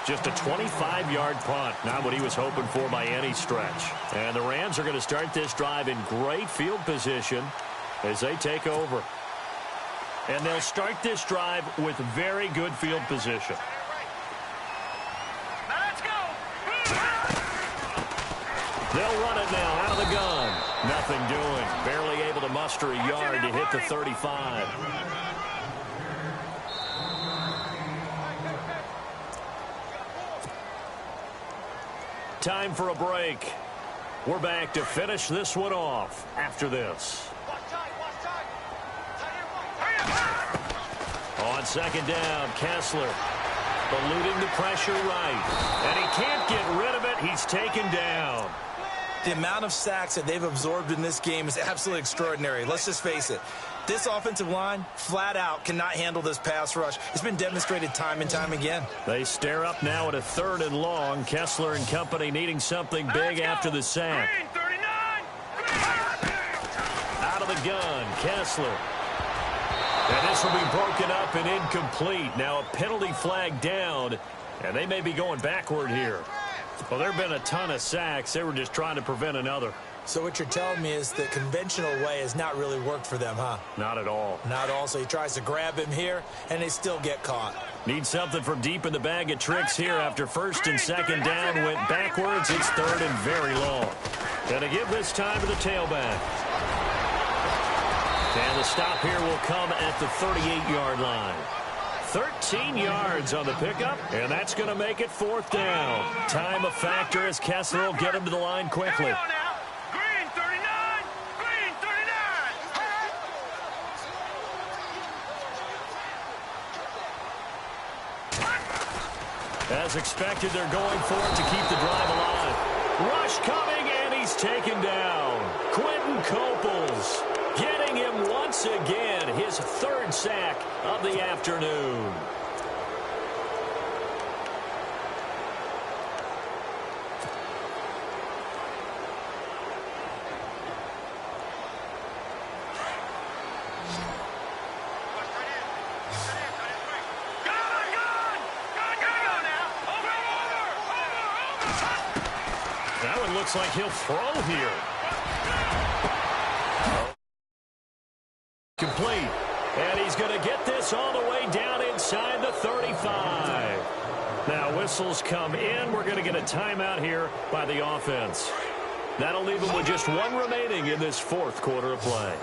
Just a 25-yard punt. Not what he was hoping for by any stretch. And the Rams are going to start this drive in great field position as they take over. And they'll start this drive with very good field position. They'll run it now out of the gun. Nothing doing. Barely able to muster a yard to hit the 35. Time for a break. We're back to finish this one off after this. On second down, Kessler eluding the pressure right. And he can't get rid of it. He's taken down. The amount of sacks that they've absorbed in this game is absolutely extraordinary. Let's just face it. This offensive line, flat out, cannot handle this pass rush. It's been demonstrated time and time again. They stare up now at a 3rd and long. Kessler and company needing something big after the sack. Out of the gun, Kessler. And this will be broken up and incomplete. Now a penalty flag down, and they may be going backward here. Well, there have been a ton of sacks. They were just trying to prevent another. So what you're telling me is the conventional way has not really worked for them, huh? Not at all. Not at all. So he tries to grab him here, and they still get caught. Need something from deep in the bag of tricks here after 1st and 2nd down. Went backwards. It's 3rd and very long. And to give this time to the tailback. And the stop here will come at the 38-yard line. 13 yards on the pickup, and that's going to make it 4th down. Time a factor as Kessler will get him to the line quickly. As expected, they're going for it to keep the drive alive. Rush coming, and he's taken down. Quentin Coples getting him once again, his 3rd sack of the afternoon. That one looks like he'll throw here. Complete. And he's going to get this all the way down inside the 35. Now whistles come in. We're going to get a timeout here by the offense. That'll leave him with just 1 remaining in this 4th quarter of play.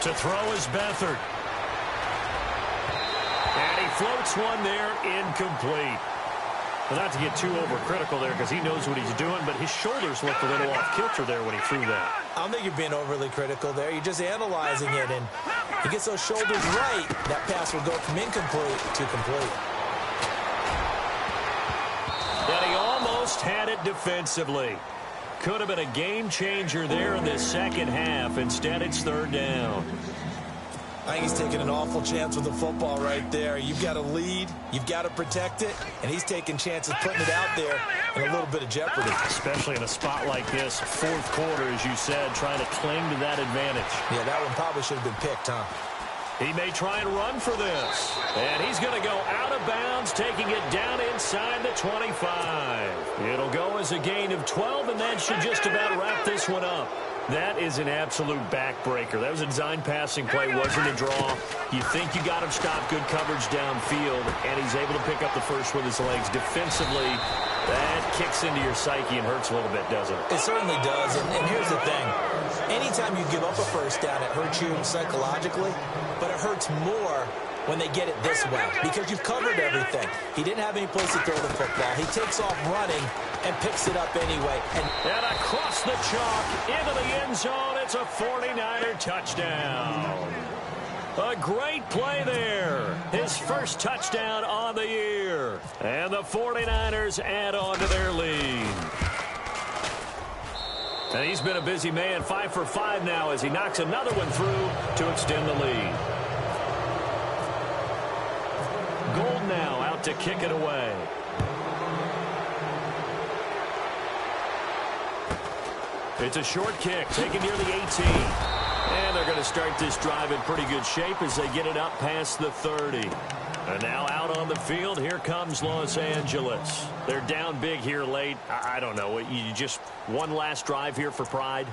To throw is Beathard. And he floats one there, incomplete. Well, not to get too overcritical there because he knows what he's doing, but his shoulders looked a little off kilter there when he threw that. I don't think you're being overly critical there. You're just analyzing it, and he gets those shoulders right. That pass will go from incomplete to complete. And he almost had it defensively. Could have been a game changer there in the second half. Instead, it's 3rd down. I think he's taking an awful chance with the football right there. You've got to lead, you've got to protect it, and he's taking chances putting it out there in a little bit of jeopardy. Especially in a spot like this, 4th quarter, as you said, trying to cling to that advantage. Yeah, that one probably should have been picked, huh? He may try and run for this. And he's going to go out of bounds, taking it down inside the 25. It'll go as a gain of 12, and that should just about wrap this one up. That is an absolute backbreaker. That was a design passing play, wasn't a draw. You think you got him stopped, good coverage downfield, and he's able to pick up the first with his legs. Defensively, that kicks into your psyche and hurts a little bit, doesn't it? It certainly does, and here's the thing. Anytime you give up a first down, it hurts you psychologically, but it hurts more when they get it this way because you've covered everything. He didn't have any place to throw the football. He takes off running and picks it up anyway. And across the chalk into the end zone, it's a 49er touchdown. A great play there. His first touchdown on the year. And the 49ers add on to their lead. And he's been a busy man, 5 for 5 now as he knocks another one through to extend the lead. Gold now out to kick it away. It's a short kick, taken near the 18. And they're going to start this drive in pretty good shape as they get it up past the 30. And now out on the field, here comes Los Angeles. They're down big here late. I don't know. You just one last drive here for pride?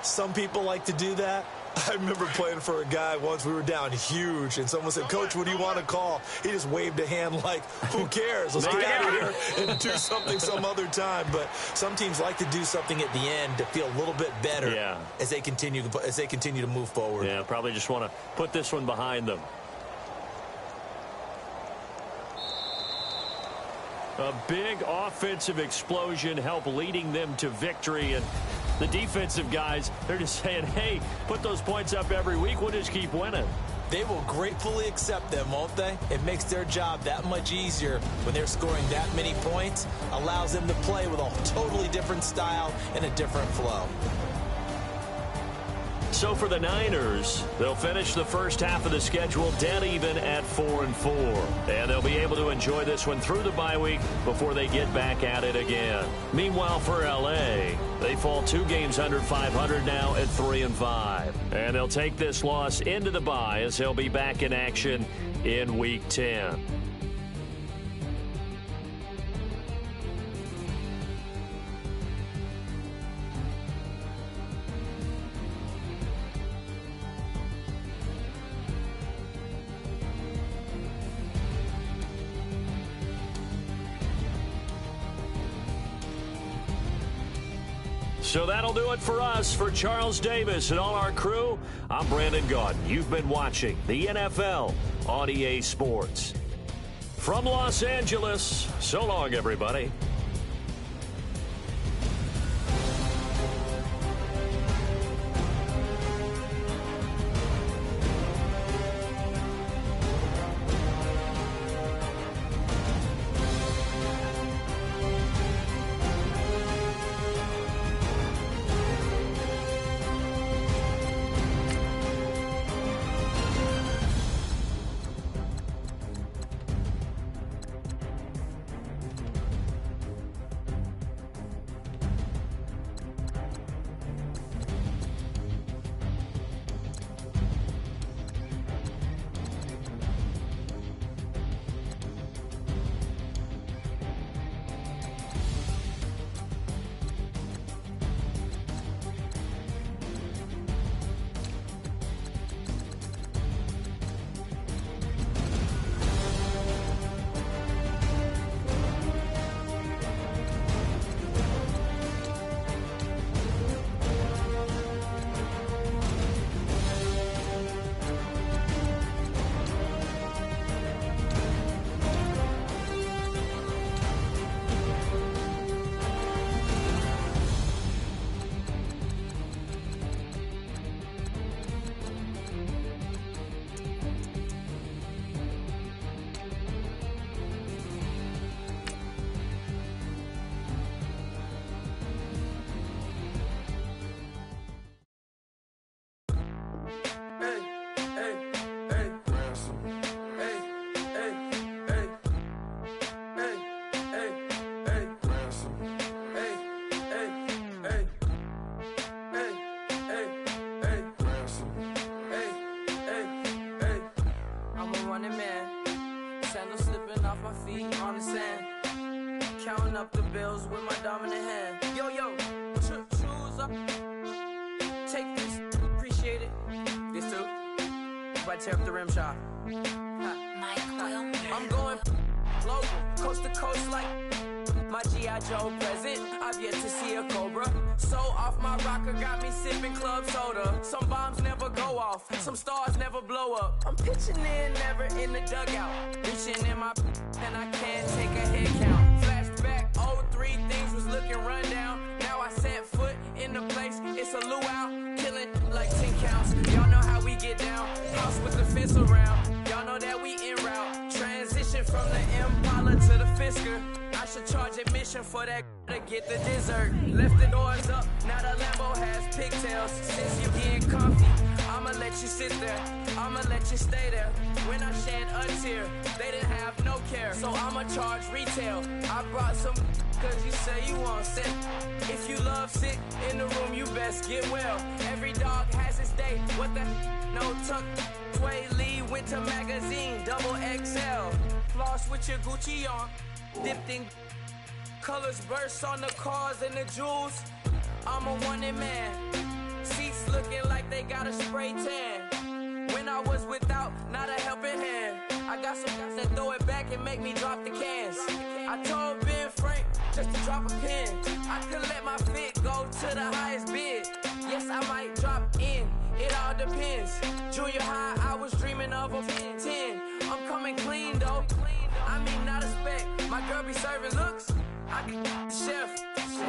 Some people like to do that. I remember playing for a guy once. We were down huge, and someone said, "Coach, what do you want to call?" He just waved a hand like, who cares? Let's get out of here and do something some other time. But some teams like to do something at the end to feel a little bit better as they continue to move forward. Yeah, probably just want to put this one behind them. A big offensive explosion helped leading them to victory, and the defensive guys, they're just saying, hey, put those points up every week. We'll just keep winning. They will gratefully accept them, won't they? It makes their job that much easier when they're scoring that many points. Allows them to play with a totally different style and a different flow. So for the Niners, they'll finish the first half of the schedule dead even at 4-4. And they'll be able to enjoy this one through the bye week before they get back at it again. Meanwhile, for L.A., they fall 2 games under 500 now at 3-5. And they'll take this loss into the bye as they'll be back in action in Week 10. So that'll do it for us. For Charles Davis and all our crew, I'm Brandon Gaudin. You've been watching the NFL on EA Sports. From Los Angeles, so long, everybody. sandals slipping off my feet on the sand. Counting up the bills with my dominant hand. Yo, choose up. Take this, appreciate it. This too. If I tear up the rim shot. I'm going global, coast to coast like my G.I. Joe present. I've yet to see a Cobra. So off my rocker got me sipping club soda. Some bombs never go off, some stars never blow up. I'm pitching in, never in the dugout. Reaching in my and I can't take a head count. Flashback, 03, things was looking run down. Now I set foot in the place, it's a luau. Killing like 10 counts. Y'all know how we get down. House with the fence around. Y'all know that we en route. Transition from the Impala to the Fisker. I should charge admission for that to get the dessert. Left the doors up, now the Lambo has pigtails. Since you getting comfy, I'ma let you sit there. I'ma let you stay there. When I shed a tear, they didn't have no care. So I'ma charge retail. I brought some cause you say you want sick. If you love sick in the room, you best get well. Every dog has its day. What the no tuck. Sway Lee Winter Magazine, double XL. Floss with your Gucci on. Dipped in colors burst on the cars and the jewels. I'm a wanted man. Seats looking like they got a spray tan. When I was without, not a helping hand. I got some guys that throw it back and make me drop the cans. I told Ben Frank just to drop a pin. I could let my fit go to the highest bid. Yes, I might drop in. It all depends. Junior high, I was dreaming of a 10. I'm coming clean though. I mean, not a spec. My girl be serving looks. I can the chef.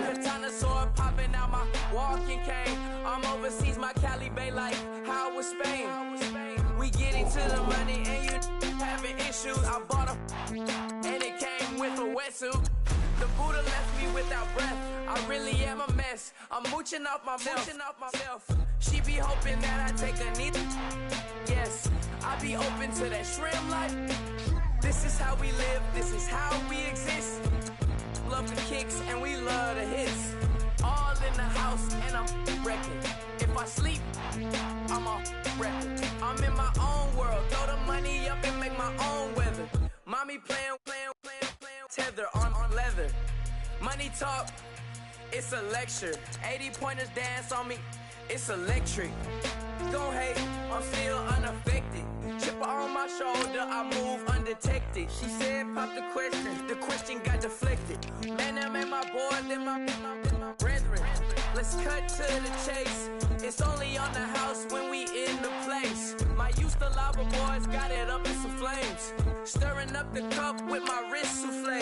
Katana sword popping out my walking cane. I'm overseas, my Cali Bay like how was Spain. We get into the money and you having issues. I bought a and it came with a wetsuit. The Buddha left me without breath. I really am a mess. I'm mooching off myself. She be hoping that I take a knee. Yes, I be open to that shrimp life. This is how we live, this is how we exist. Love the kicks and we love the hits. All in the house and I'm wrecking. If I sleep, I'm a wrecking. I'm in my own world, throw the money up and make my own weather. Mommy playing, tether on leather. Money talk, it's a lecture. 80 pointers dance on me, it's electric. Don't hate, I'm still unaffected. Chipper on my shoulder, I move undetected. She said pop the question got deflected. Man, that made my boy, then my brethren. Let's cut to the chase. It's only on the house when we in the place. My used to lava boys got it up in some flames. Stirring up the cup with my wrist souffle.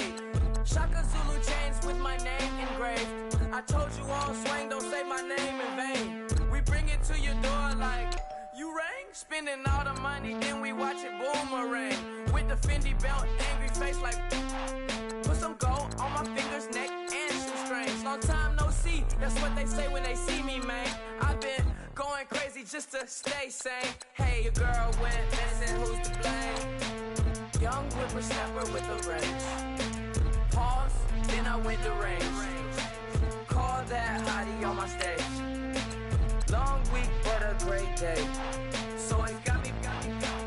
Shaka Zulu chains with my name engraved. I told you on swing, don't say my name in vain. We bring it to your door like, you rang? Spending all the money, then we watch it boomerang. With the Fendi belt, angry face like, put some gold on my fingers, neck, and shoestrings. Long time no see, that's what they say when they see me, man. I've been going crazy just to stay sane. Hey, your girl went missing, who's to blame? Young whippersnapper with a range. Pause, then I went to range. Call that hottie on my stage. Long week, but a great day. So it got me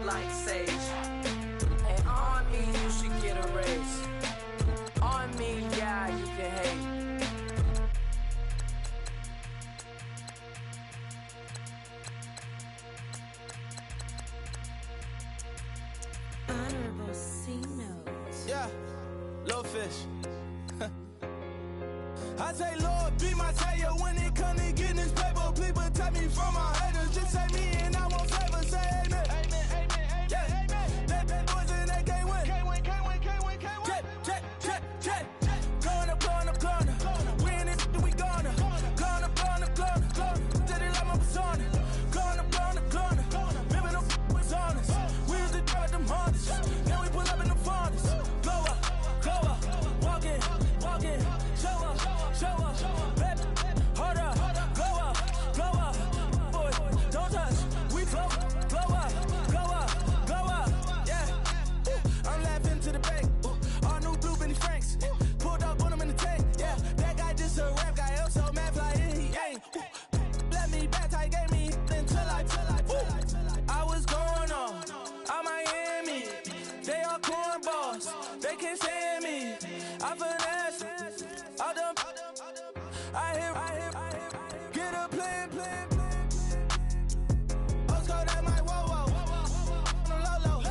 like sage. And on me, you should get a raise. On me, yeah, you can hate. Honorable C notes. Yeah, little fish. I say, Lord, be my savior when it come to getting this paper. Please protect me from my haters. Just say me and I want favor. Say amen. Amen, amen, amen, yeah. Amen. That boys and they can't win. Can't win, can't win, can't win, can't win. Check. Going up. We in this, we gonna. Going up. Did it like my persona. Going up. Remember them was honest. We used to drive them hardest. Now we pull up in the farthest. Go up. Walk in. Show up, baby, hold up, go up, boy, don't touch. cornballs. They can't stand me. I finesse. All them. I hear. Get a plan. Oscar, that my whoa. Lolo.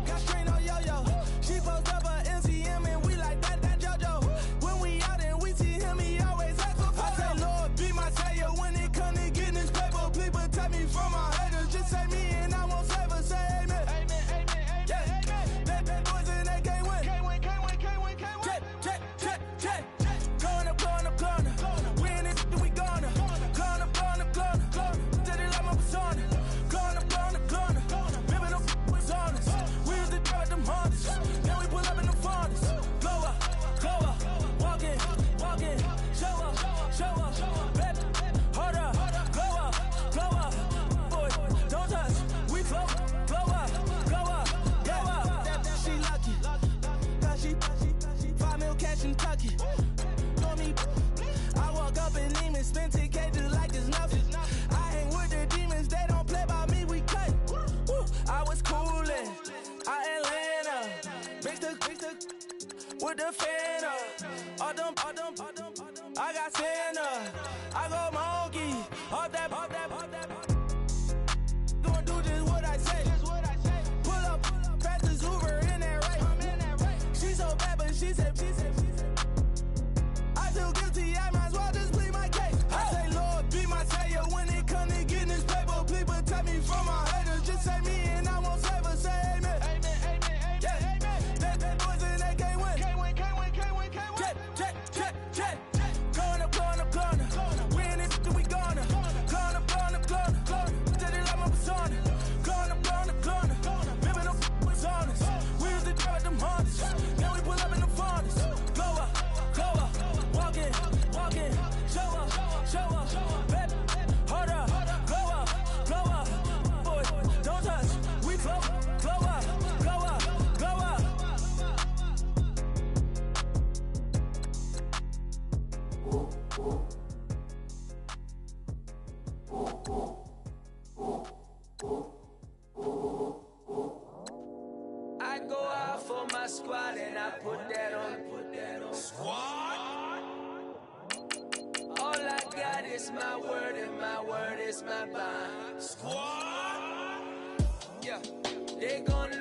Got strain on yo-yo. She post up a MCM and we like that JoJo. When we out and we see him, he always ask for photo. I say, Lord, be my savior when it come to getting this paper. Please protect me from my haters. Just say me and I won't save her. Say amen. Yeah. That boys and they can't win. Check. Corner. Win it, we gonna. Corner. Did it like my persona. Corner. Remember them was honest. We was the drug them hardest. Then we pull up in the furnace. Glow up. Walking. Show up. Baby, hold up. Glow up. Boy, don't touch. We glow up. Yeah. She lucky. Cause she 5 mil cash in Kentucky. Know me. I walk up and name and spend 10K just like it's nothing. I hang with the demons, they don't play by me, we cut. Woo. I was coolin', Atlanta, mixed with the Fanta. All them, I got Santa, I go monkey, all that. Gonna do just what I say. Pull up, fastest Uber in that right. She so bad, but she said. I feel guilty, I might as well just plead my case. I say, Lord, be my savior when it come to getting this paper. Please protect me from my haters. Just say me and I won't save her. Say amen. Yeah. That boys and they can't win. Check. Corner. Win it, we gonna. Corner. Did it like my persona. Corner. Remember them was honest. We was the drug them hardest. Then we pull up in the furnace. Glow up. Walking. Show up. Baby, hold up. Glow up. Boy, don't touch. We glow up. I go out for my squad and I put that on. Squad? All I got is my word and my word is my bond. Squad? Yeah, they gonna